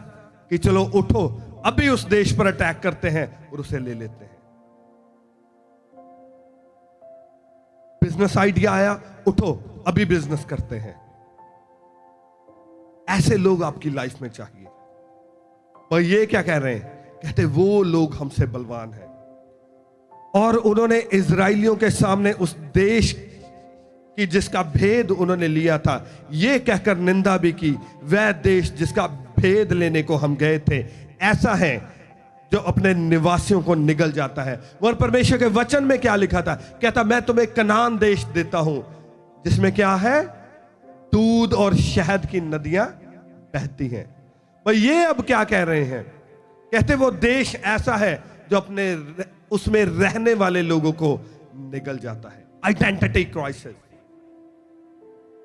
कि चलो उठो, अभी उस देश पर अटैक करते हैं और उसे ले लेते हैं। बिजनेस आइडिया आया, उठो अभी बिजनेस करते हैं। ऐसे लोग आपकी लाइफ में चाहिए। पर ये क्या कह रहे हैं? कहते वो लोग हमसे बलवान हैं। और उन्होंने इजराइलियों के सामने उस देश की जिसका भेद उन्होंने लिया था ये कहकर निंदा भी की, वह देश जिसका भेद लेने को हम गए थे ऐसा है जो अपने निवासियों को निगल जाता है। और परमेश्वर के वचन में क्या लिखा था? कहता मैं तुम्हें कनान देश देता हूं जिसमें क्या है? दूध और शहद की नदियां बहती हैं। पर ये अब क्या कह रहे हैं? कहते वो देश ऐसा है जो अपने उसमें रहने वाले लोगों को निगल जाता है। Identity crisis.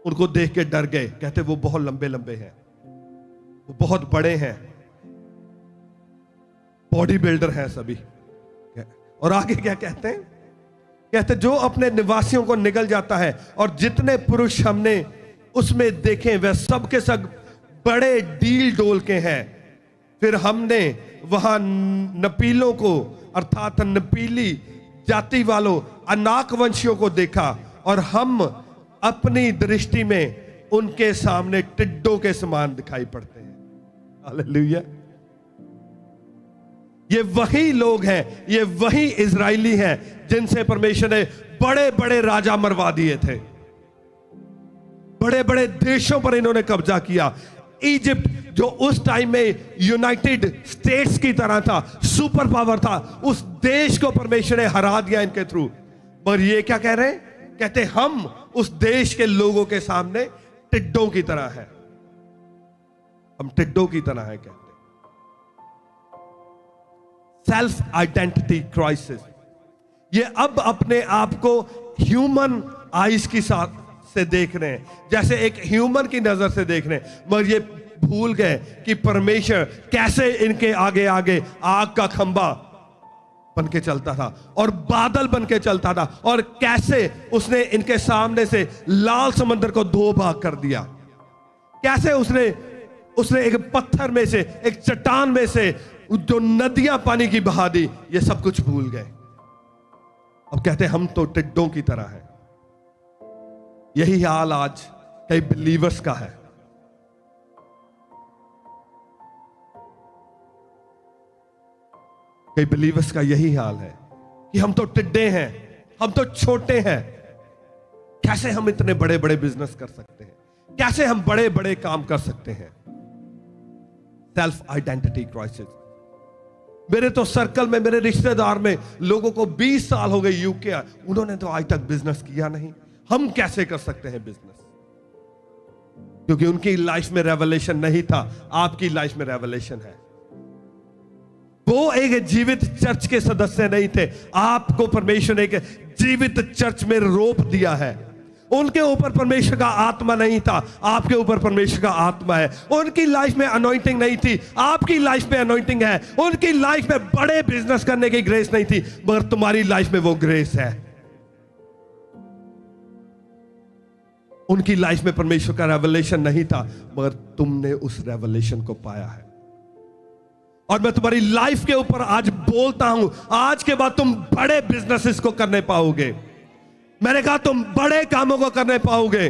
उनको देख के डर गए। कहते वो बहुत लंबे लंबे हैं, वो बहुत बड़े हैं, बॉडी बिल्डर हैं सभी। और आगे क्या कहते हैं? कहते जो अपने निवासियों को निगल जाता है और जितने पुरुष हमने उसमें देखे वह सब के सब बड़े डील डोल के हैं। फिर हमने वहां नपीलों को अर्थात नपीली जाति वालों अनाक वंशियों को देखा और हम अपनी दृष्टि में उनके सामने टिड्डों के समान दिखाई पड़ते हैं। हालेलुया। ये वही लोग हैं, ये वही इजरायली हैं जिनसे परमेश्वर ने बड़े बड़े राजा मरवा दिए थे, बड़े बड़े देशों पर इन्होंने कब्जा किया। इजिप्ट जो उस टाइम में यूनाइटेड स्टेट्स की तरह था, सुपर पावर था, उस देश को परमेश्वर ने हरा दिया इनके थ्रू। पर ये क्या कह रहे हैं? कहते हम उस देश के लोगों के सामने टिड्डों की तरह है, हम टिड्डों की तरह है। कहते सेल्फ आइडेंटिटी क्राइसिस। ये अब अपने आप को ह्यूमन आइज की साथ से देख रहे हैं, जैसे एक ह्यूमन की नजर से देख रहे हैं, मगर ये भूल गए कि परमेश्वर कैसे इनके आगे आगे आग का खंबा बन के चलता था और बादल बन के चलता था, और कैसे उसने इनके सामने से लाल समंदर को दो भाग कर दिया, कैसे उसने एक पत्थर में से, एक चट्टान में से जो नदियां पानी की बहा दी। ये सब कुछ भूल गए। अब कहते हम तो टिड्डों की तरह हैं। यही हाल आज कई बिलीवर्स का है। कई बिलीवर्स का यही हाल है कि हम तो टिड्डे हैं, हम तो छोटे हैं। कैसे हम इतने बड़े बड़े बिजनेस कर सकते हैं? कैसे हम बड़े बड़े काम कर सकते हैं? Self identity crisis. मेरे तो सर्कल में, मेरे रिश्तेदार में लोगों को 20 साल हो गए यूके, उन्होंने तो आज तक बिजनेस किया नहीं। हम कैसे कर सकते हैं बिजनेस? क्योंकि उनकी लाइफ में रेवलेशन नहीं था। आपकी लाइफ में रेवलेशन है। वो एक जीवित चर्च के सदस्य नहीं थे, आपको परमेश्वर ने एक जीवित चर्च में रोप दिया है। उनके ऊपर परमेश्वर का आत्मा नहीं था, आपके ऊपर परमेश्वर का आत्मा है। उनकी लाइफ में अनॉइंटिंग नहीं थी, आपकी लाइफ में अनॉइंटिंग है। उनकी लाइफ में बड़े बिजनेस करने की ग्रेस नहीं थी, मगर तुम्हारी लाइफ में वो ग्रेस है। उनकी लाइफ में परमेश्वर का रेवलेशन नहीं था, मगर तुमने उस रेवलेशन को पाया है। और मैं तुम्हारी लाइफ के ऊपर आज बोलता हूं, आज के बाद तुम बड़े बिजनेसेस को करने पाओगे। मैंने कहा तुम बड़े कामों को करने पाओगे,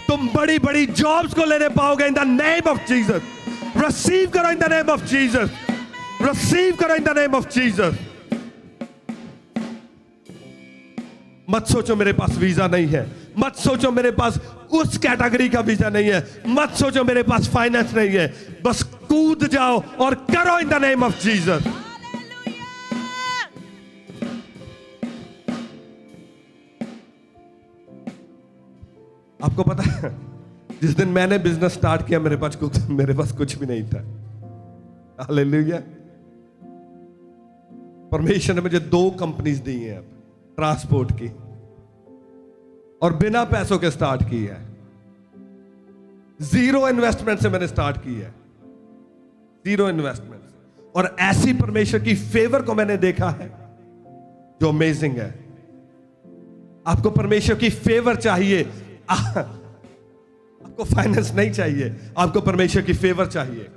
तुम बड़ी बड़ी जॉब्स को लेने पाओगे in the name of Jesus. Receive करो in the name of Jesus, receive करो in the name of Jesus. मत सोचो मेरे पास वीजा नहीं है, मत सोचो मेरे पास उस कैटेगरी का वीजा नहीं है, मत सोचो मेरे पास फाइनेंस नहीं है। बस कूद जाओ और करो in the name of Jesus. आपको पता है, जिस दिन मैंने बिजनेस स्टार्ट किया मेरे पास कुछ भी नहीं था। हालेलुया। परमेश्वर ने मुझे 2 कंपनीज दी हैं अब ट्रांसपोर्ट की, और बिना पैसों के स्टार्ट की है। 0 इन्वेस्टमेंट से मैंने स्टार्ट की है, 0 इन्वेस्टमेंट। और ऐसी परमेश्वर की फेवर को मैंने देखा है जो अमेजिंग है। आपको परमेश्वर की फेवर चाहिए, आपको फाइनेंस नहीं चाहिए, आपको परमेश्वर की फेवर चाहिए।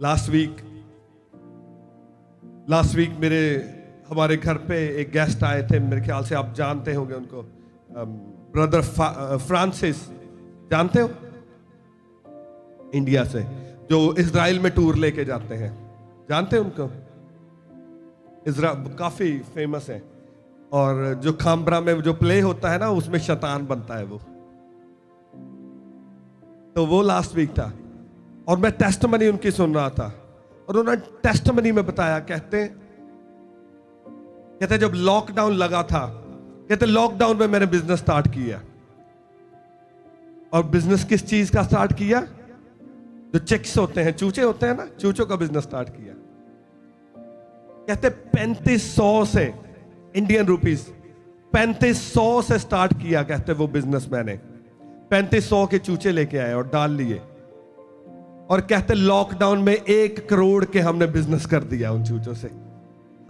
लास्ट वीक हमारे घर पे एक गेस्ट आए थे, मेरे ख्याल से आप जानते होंगे उनको, ब्रदर फ्रांसिस, जानते हो? इंडिया से, जो इजराइल में टूर लेके जाते हैं, जानते हैं उनको? काफी फेमस है। और जो खामब्रा में जो प्ले होता है ना, उसमें शैतान बनता है वो। तो वो लास्ट वीक था और मैं टेस्टिमनी उनकी सुन रहा था, और उन्होंने टेस्टिमनी में बताया, कहते जब लॉकडाउन लगा था, कहते लॉकडाउन में मैंने बिजनेस स्टार्ट किया। और बिजनेस किस चीज का स्टार्ट किया? जो चिक्स होते हैं, चूचे होते हैं ना, चूचों का बिजनेस स्टार्ट किया। कहते 3500 से इंडियन रुपीस 3500 से स्टार्ट किया। कहते वो बिजनेस मैंने 3500 के चूचे लेके आए और डाल लिए, और कहते लॉकडाउन में 1 करोड़ के हमने बिजनेस कर दिया उन चूचों से।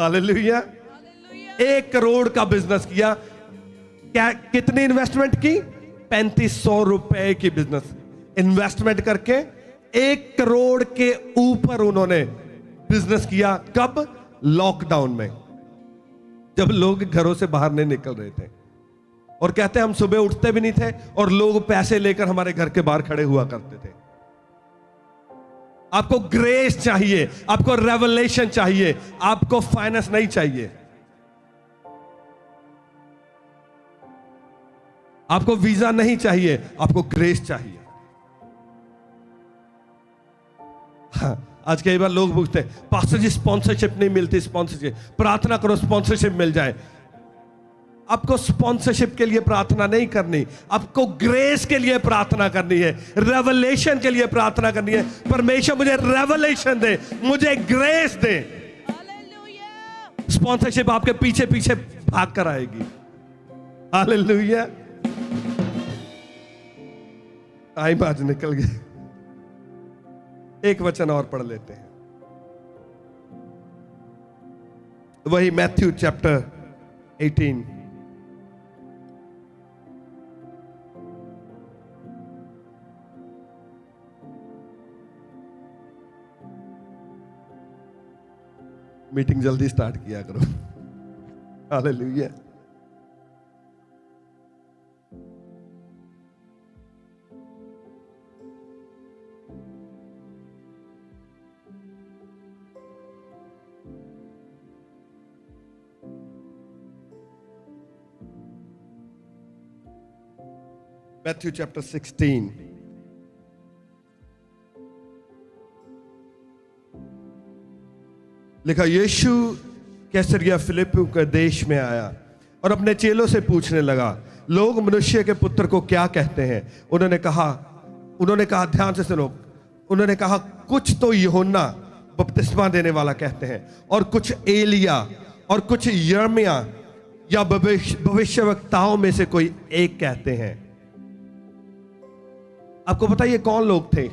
हालेलुया। 1 करोड़ का बिजनेस किया। क्या कितनी इन्वेस्टमेंट की? 3500 रुपए की बिजनेस इन्वेस्टमेंट करके 1 करोड़ के ऊपर उन्होंने बिजनेस किया। कब? लॉकडाउन में, जब लोग घरों से बाहर नहीं निकल रहे थे। और कहते हम सुबह उठते भी नहीं थे और लोग पैसे लेकर हमारे घर के बाहर खड़े हुआ करते थे। आपको ग्रेस चाहिए, आपको रेवलेशन चाहिए, आपको फाइनेंस नहीं चाहिए, आपको वीजा नहीं चाहिए, आपको ग्रेस चाहिए। हाँ, आज कई बार लोग पूछते हैं, पास्टर जी स्पॉन्सरशिप नहीं मिलती, स्पॉन्सरशिप, प्रार्थना करो स्पॉन्सरशिप मिल जाए। आपको स्पॉन्सरशिप के लिए प्रार्थना नहीं करनी, आपको ग्रेस के लिए प्रार्थना करनी है, रेवलेशन के लिए प्रार्थना करनी है। परमेश्वर मुझे रेवलेशन दे, मुझे ग्रेस दे। स्पॉन्सरशिप आपके पीछे पीछे भाग कर आएगी। हालेलुया। टाइम आज निकल गया, एक वचन और पढ़ लेते हैं। वही मैथ्यू चैप्टर 18, मीटिंग जल्दी स्टार्ट किया करो। हालेलुया। Matthew chapter 16. लिखा, यीशु कैसरिया फिलिप्पी के देश में आया और अपने चेलों से पूछने लगा, लोग मनुष्य के पुत्र को क्या कहते हैं? उन्होंने कहा, ध्यान से सुनो, उन्होंने कहा, कुछ तो यूहन्ना बपतिस्मा देने वाला कहते हैं, और कुछ एलिया, और कुछ यर्मिया, या भविष्यवक्ताओं में से कोई एक कहते हैं। आपको पता है ये कौन लोग थे?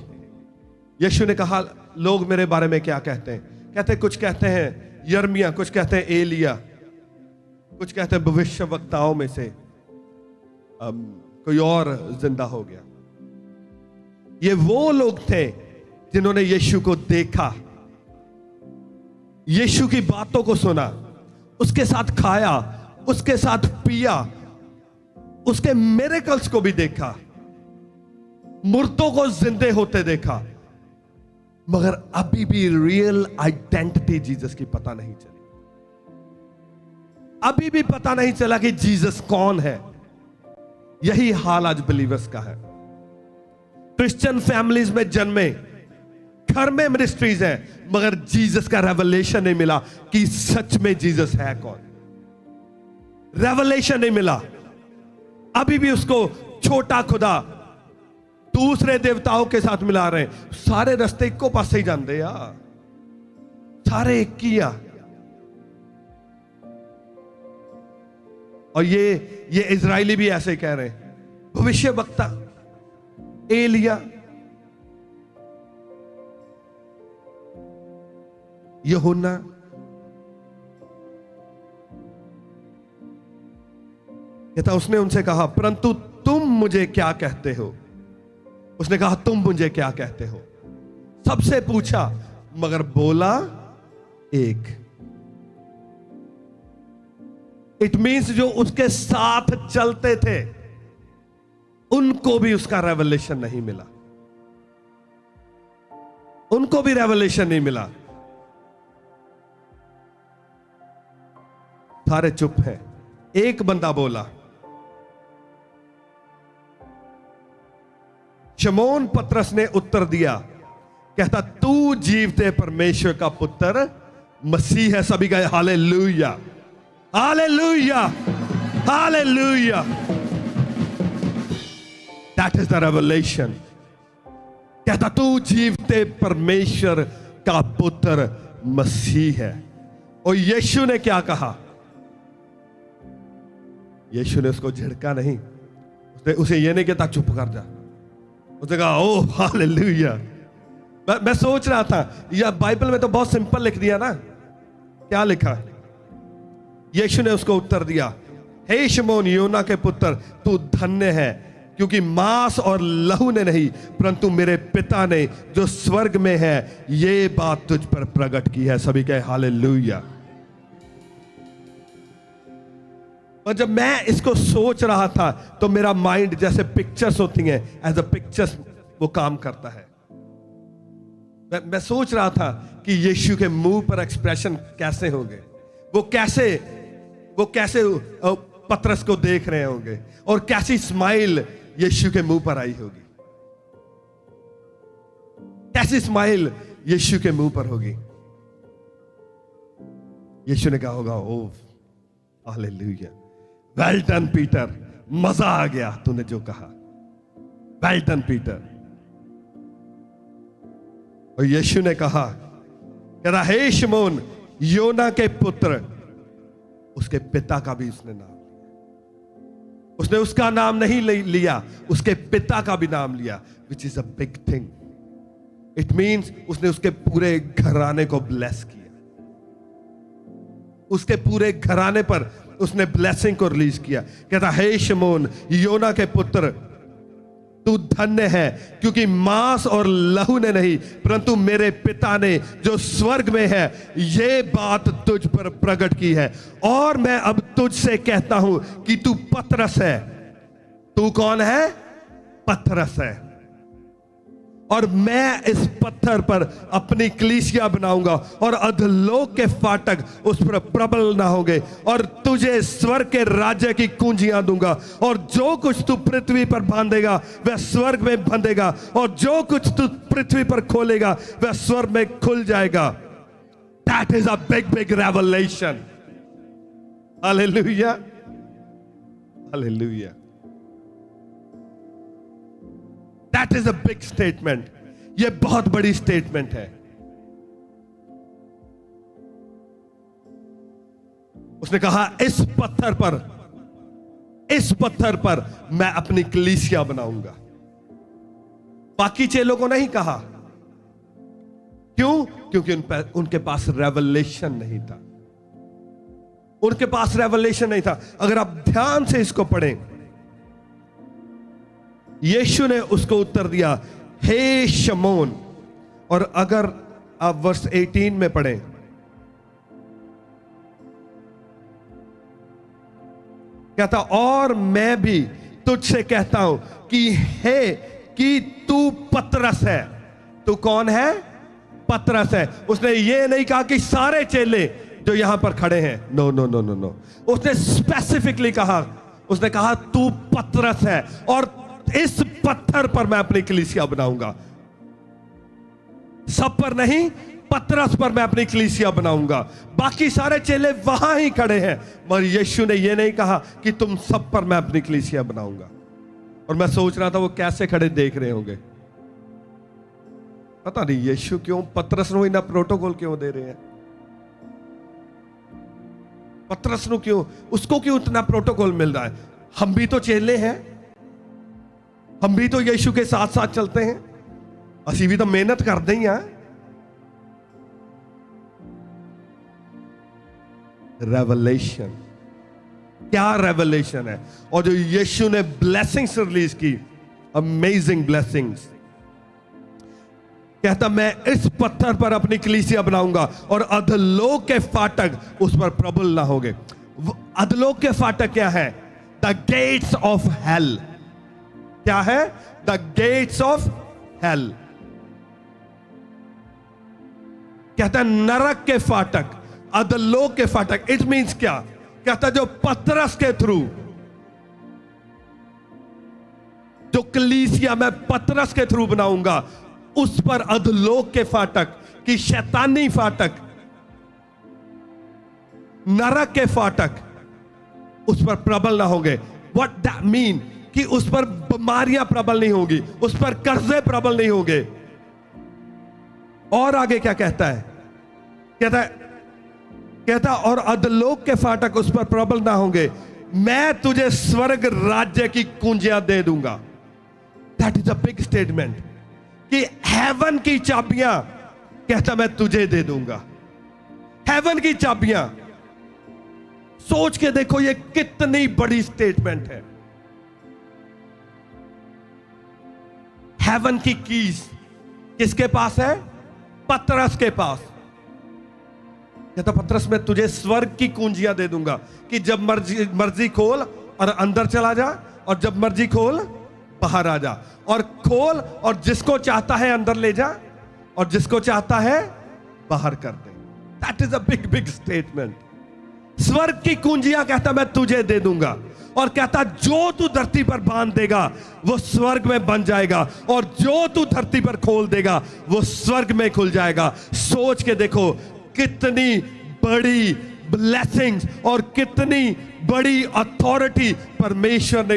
यीशु ने कहा लोग मेरे बारे में क्या कहते हैं? कहते कुछ कहते हैं यर्मिया, कुछ कहते हैं एलिया, कुछ कहते हैं भविष्यवक्ताओं में से कोई और जिंदा हो गया। ये वो लोग थे जिन्होंने यीशु को देखा, यीशु की बातों को सुना, उसके साथ खाया, उसके साथ पिया, उसके मिरेकल्स को भी देखा, मुर्दों को जिंदे होते देखा, मगर अभी भी रियल आइडेंटिटी जीसस की पता नहीं चली। अभी भी पता नहीं चला कि जीसस कौन है। यही हाल आज बिलीवर्स का है। क्रिश्चियन फैमिलीज में जन्मे, घर में मिनिस्ट्रीज है, मगर जीसस का रेवलेशन नहीं मिला कि सच में जीसस है कौन। रेवलेशन नहीं मिला। अभी भी उसको छोटा खुदा दूसरे देवताओं के साथ मिला रहे हैं। सारे रास्ते इको पास ही जानते यार, सारे एक किया। और ये इजरायली भी ऐसे कह रहे हैं। भविष्य वक्ता एलिया, यूहन्ना, कहता उसने उनसे कहा परंतु तुम मुझे क्या कहते हो? उसने कहा तुम मुझे क्या कहते हो? सबसे पूछा मगर बोला एक। इट मीन्स जो उसके साथ चलते थे उनको भी उसका रेवलेशन नहीं मिला, उनको भी रेवलेशन नहीं मिला। सारे चुप हैं। एक बंदा बोला, शमौन पतरस ने उत्तर दिया, कहता तू जीवते परमेश्वर का पुत्र मसीह है। सभी गए hallelujah, hallelujah, hallelujah. That is the revelation. कहता तू जीवते परमेश्वर का पुत्र मसीह है। और यीशु ने क्या कहा? यीशु ने उसको झिड़का नहीं, उसने उसे ये नहीं कहता चुप कर जा। उसने कहा ओ हालेलुया। मैं सोच रहा था या बाइबल में तो बहुत सिंपल लिख दिया ना, क्या लिखा? यीशु ने उसको उत्तर दिया, हे शमौन योना के पुत्र, तू धन्य है, क्योंकि मांस और लहू ने नहीं परंतु मेरे पिता ने जो स्वर्ग में है ये बात तुझ पर प्रकट की है। सभी कहे हालेलुया। और जब मैं इसको सोच रहा था तो मेरा माइंड जैसे पिक्चर्स होती हैं, एज अ पिक्चर्स वो काम करता है। मैं सोच रहा था कि यीशु के मुंह पर एक्सप्रेशन कैसे होंगे, वो कैसे पतरस को देख रहे होंगे और कैसी स्माइल यीशु के मुंह पर आई होगी, कैसी स्माइल यीशु के मुंह पर होगी। यीशु ने कहा होगा ओ हालेलुया, वेल डन पीटर, मजा आ गया तूने जो कहा, वेल डन पीटर। और यीशु ने कहा हे शमौन योना के पुत्र, उसके पिता का भी उसने नाम लिया। उसने उसका नाम नहीं लिया, उसके पिता का भी नाम लिया, which is a big thing. It means उसने उसके पूरे घराने को ब्लेस किया, उसके पूरे घराने पर उसने ब्लेसिंग को रिलीज किया। कहता हे शमौन योना के पुत्र, तू धन्य है, क्योंकि मांस और लहू ने नहीं परंतु मेरे पिता ने जो स्वर्ग में है ये बात तुझ पर प्रकट की है। और मैं अब तुझसे कहता हूं कि तू पतरस है। तू कौन है? पतरस है। और मैं इस पत्थर पर अपनी कलीसिया बनाऊंगा और अधोलोक के फाटक उस पर प्रबल ना होंगे, और तुझे स्वर्ग के राज्य की कुंजियां दूंगा, और जो कुछ तू पृथ्वी पर बांधेगा वह स्वर्ग में बंधेगा, और जो कुछ तू पृथ्वी पर खोलेगा वह स्वर्ग में खुल जाएगा। That is a big big revelation. Hallelujah, hallelujah. That is a big statement. ये बहुत बड़ी स्टेटमेंट है। उसने कहा इस पत्थर पर मैं अपनी कलीसिया बनाऊंगा। बाकी चेलों को नहीं कहा। क्यों? क्योंकि उनके पास रेवलेशन नहीं था। उनके पास रेवलेशन नहीं था। अगर आप ध्यान से इसको पढ़ें, यीशु ने उसको उत्तर दिया, हे शमौन। और अगर आप वर्स 18 में पढ़ें, कहता और मैं भी तुझसे कहता हूं कि तू पतरस है। तू कौन है? पतरस है। उसने ये नहीं कहा कि सारे चेले जो यहां पर खड़े हैं, no no no no no, उसने स्पेसिफिकली कहा, उसने कहा तू पतरस है और इस पत्थर पर मैं अपनी कलीसिया बनाऊंगा। सब पर नहीं, पतरस पर मैं अपनी कलीसिया बनाऊंगा। बाकी सारे चेले वहां ही खड़े हैं, मगर यीशु ने यह नहीं कहा कि तुम सब पर मैं अपनी कलीसिया बनाऊंगा। और मैं सोच रहा था वो कैसे खड़े देख रहे होंगे। पता नहीं यीशु क्यों पतरस को इतना प्रोटोकॉल क्यों दे रहे हैं। पतरस को क्यों, उसको क्यों इतना प्रोटोकॉल मिल रहा है? हम भी तो चेले हैं, हम भी तो यीशु के साथ साथ चलते हैं, असी भी तो मेहनत करते ही हैं। रेवलेशन, क्या रेवलेशन है? और जो यीशु ने ब्लेसिंग्स रिलीज की, अमेजिंग ब्लेसिंग्स, कहता मैं इस पत्थर पर अपनी कलीसिया बनाऊंगा और अधलोक के फाटक उस पर प्रबल ना होंगे। अधलोक के फाटक क्या है? The gates of hell. क्या है? The gates of hell. कहता है नरक के फाटक, अधलोक के फाटक। इट मींस क्या? कहता जो पतरस के थ्रू, जो कलीसिया मैं पतरस के थ्रू बनाऊंगा, उस पर अधलोक के फाटक की शैतानी फाटक, नरक के फाटक उस पर प्रबल ना होंगे। What that mean? कि उस पर बीमारियां प्रबल नहीं होंगी, उस पर कर्जे प्रबल नहीं होंगे। और आगे क्या कहता है? कहता और अधलोक के फाटक उस पर प्रबल ना होंगे। मैं तुझे स्वर्ग राज्य की कुंजियां दे दूंगा। That is a big statement कि हेवन की चाबियां, कहता मैं तुझे दे दूंगा। हेवन की चाबियां, सोच के देखो ये कितनी बड़ी स्टेटमेंट है। हेवन की कीज किसके पास है? पतरस के पास। कहता पतरस मैं तुझे स्वर्ग की कुंजियां दे दूंगा कि जब मर्जी खोल और अंदर चला जा, और जब मर्जी खोल बाहर आ जा, और खोल और जिसको चाहता है अंदर ले जा, और जिसको चाहता है बाहर कर दे। That is a big big statement. स्वर्ग की कुंजियां कहता मैं तुझे दे दूंगा, और कहता जो तू धरती पर बांध देगा वो स्वर्ग में बन जाएगा, और जो तू धरती पर खोल देगा वो स्वर्ग में खुल जाएगा। सोच के देखो कितनी बड़ी ब्लेसिंग्स और कितनी बड़ी अथॉरिटी परमेश्वर ने,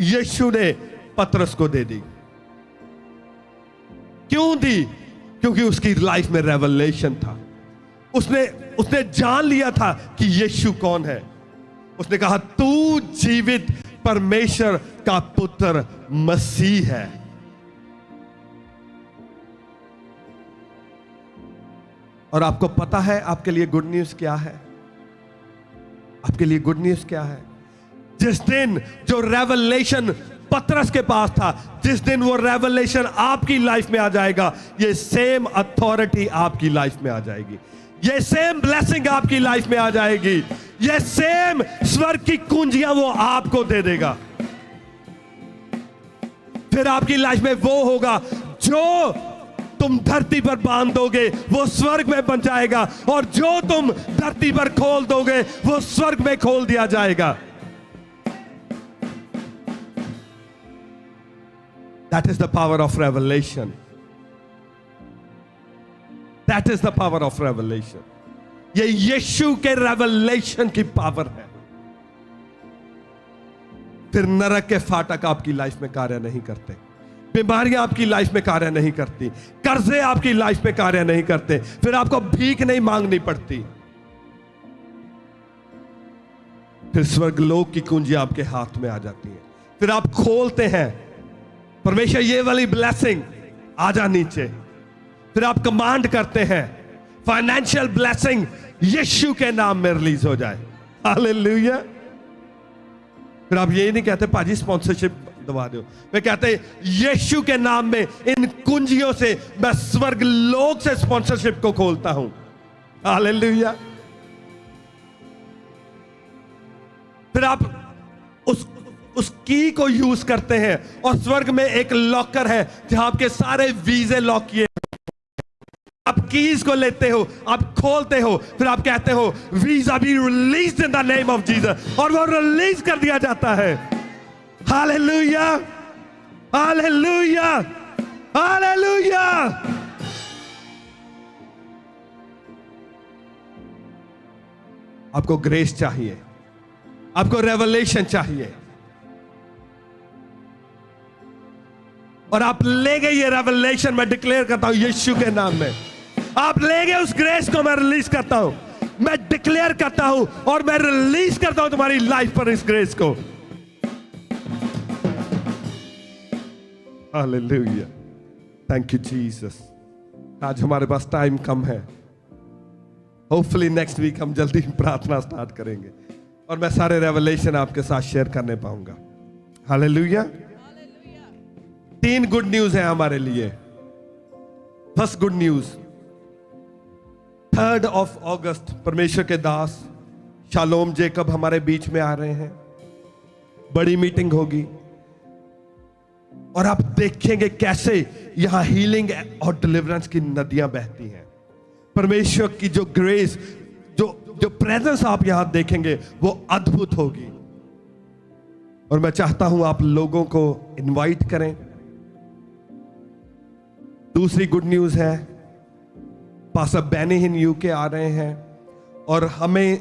यीशु ने पतरस को दे दी। क्यों दी? क्योंकि उसकी लाइफ में रेवलेशन था। उसने जान लिया था कि यीशु कौन है। उसने कहा तू जीवित परमेश्वर का पुत्र मसीह है। और आपको पता है आपके लिए गुड न्यूज क्या है? आपके लिए गुड न्यूज क्या है? जिस दिन जो रेवलेशन पतरस के पास था, जिस दिन वो रेवलेशन आपकी लाइफ में आ जाएगा, ये सेम अथॉरिटी आपकी लाइफ में आ जाएगी, ये सेम ब्लेसिंग आपकी लाइफ में आ जाएगी, ये सेम स्वर्ग की कुंजियां वो आपको दे देगा। फिर आपकी लाइफ में वो होगा जो तुम धरती पर बांध दोगे वो स्वर्ग में बन जाएगा, और जो तुम धरती पर खोल दोगे वो स्वर्ग में खोल दिया जाएगा। That is the power of revelation. That is the power of revelation. ये यीशु के रेवलेशन की पावर है। फिर नरक के फाटक आपकी लाइफ में कार्य नहीं करते, बीमारियां आपकी लाइफ में कार्य नहीं करती, कर्जे आपकी लाइफ में कार्य नहीं करते, फिर आपको भीख नहीं मांगनी पड़ती। फिर स्वर्गलोक की कुंजी आपके हाथ में आ जाती है। फिर आप खोलते हैं, परमेश्वर ये वाली ब्लेसिंग आ जा नीचे। फिर आप कमांड करते हैं, फाइनेंशियल ब्लेसिंग यीशु के नाम में रिलीज हो जाए। हालेलुया। फिर आप ये नहीं कहते पाजी स्पॉन्सरशिप दबा दो, वे कहते यीशु के नाम में इन कुंजियों से मैं स्वर्ग लोक से स्पॉन्सरशिप को खोलता हूं। हालेलुया। फिर आप उस की को यूज करते हैं और स्वर्ग में एक लॉकर है जहां आपके सारे वीजे लॉक किए। आप कीज को लेते हो, आप खोलते हो, फिर आप कहते हो visa be released in the name of Jesus, और वो रिलीज कर दिया जाता है। Hallelujah, hallelujah, hallelujah. आपको ग्रेस चाहिए, आपको रेवलेशन चाहिए, और आप ले गए ये रेवलेशन। मैं डिक्लेयर करता हूं यीशु के नाम में, आप ले गए उस ग्रेस को। मैं रिलीज करता हूं, मैं डिक्लेयर करता हूं और मैं रिलीज करता हूं तुम्हारी लाइफ पर इस ग्रेस को। Hallelujah, thank you Jesus. आज हमारे पास टाइम कम है, होपफुली नेक्स्ट वीक हम जल्दी प्रार्थना स्टार्ट करेंगे और मैं सारे रेवलेशन आपके साथ शेयर करने पाऊंगा। हालेलुया। 3 गुड न्यूज है हमारे लिए। फर्स्ट गुड न्यूज, 3 अगस्त परमेश्वर के दास शालोम जेकब हमारे बीच में आ रहे हैं। बड़ी मीटिंग होगी और आप देखेंगे कैसे यहां हीलिंग और डिलीवरेंस की नदियां बहती हैं। परमेश्वर की जो ग्रेस, जो प्रेजेंस आप यहां देखेंगे वो अद्भुत होगी। और मैं चाहता हूं आप लोगों को इनवाइट करें। दूसरी गुड न्यूज है, पास्टर बेनी हिन यूके आ रहे हैं और हमें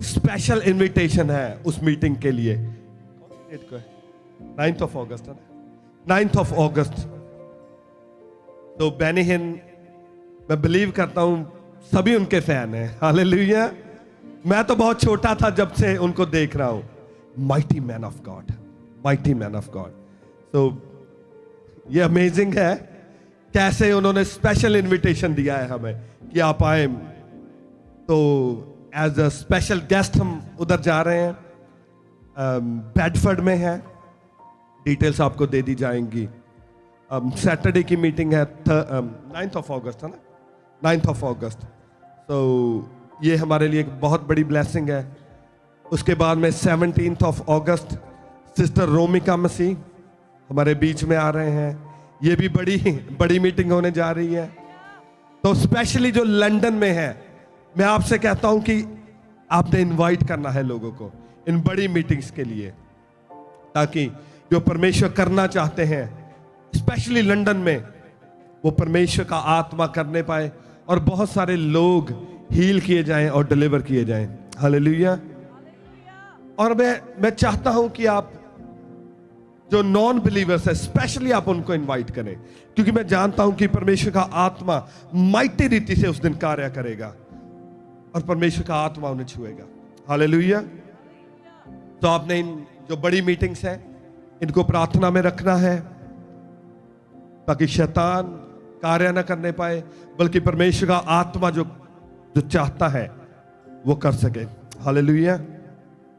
स्पेशल इनविटेशन है उस मीटिंग के लिए। कौन सी डेट को है? 9 अगस्त है ना, 9 अगस्त। तो बेनी हिन, मैं बिलीव करता हूं सभी उनके फैन हैं। हालेलुया। मैं तो बहुत छोटा था जब से उनको देख रहा हूं। Mighty man of God, mighty man of God. तो ये अमेजिंग है कैसे उन्होंने स्पेशल इनविटेशन दिया है हमें कि आप आए। तो एज अ स्पेशल गेस्ट हम उधर जा रहे हैं। बेडफोर्ड में है, डिटेल्स आपको दे दी जाएंगी। सैटरडे की मीटिंग है 9 अगस्त है ना, 9 अगस्त। तो ये हमारे लिए एक बहुत बड़ी ब्लेसिंग है। उसके बाद में 17 अगस्त सिस्टर रोमिका मसीह हमारे बीच में आ रहे हैं। ये भी बड़ी मीटिंग होने जा रही है। तो स्पेशली जो लंदन में है, मैं आपसे कहता हूं कि आपने इनवाइट करना है लोगों को इन बड़ी मीटिंग्स के लिए, ताकि जो परमेश्वर करना चाहते हैं स्पेशली लंदन में, वो परमेश्वर का आत्मा करने पाए और बहुत सारे लोग हील किए जाएं और डिलीवर किए जाएं। हालेलुया। और मैं चाहता हूं कि आप जो नॉन बिलीवर्स है स्पेशली आप उनको इनवाइट करें, क्योंकि मैं जानता हूं कि परमेश्वर का आत्मा माइटी रीति से उस दिन कार्य करेगा और परमेश्वर का आत्मा उन्हें छुएगा। हालेलुया। तो आपने इन जो बड़ी मीटिंग्स हैं इनको प्रार्थना में रखना है, ताकि शैतान कार्य न करने पाए, बल्कि परमेश्वर का आत्मा जो चाहता है वो कर सके। हालेलुया।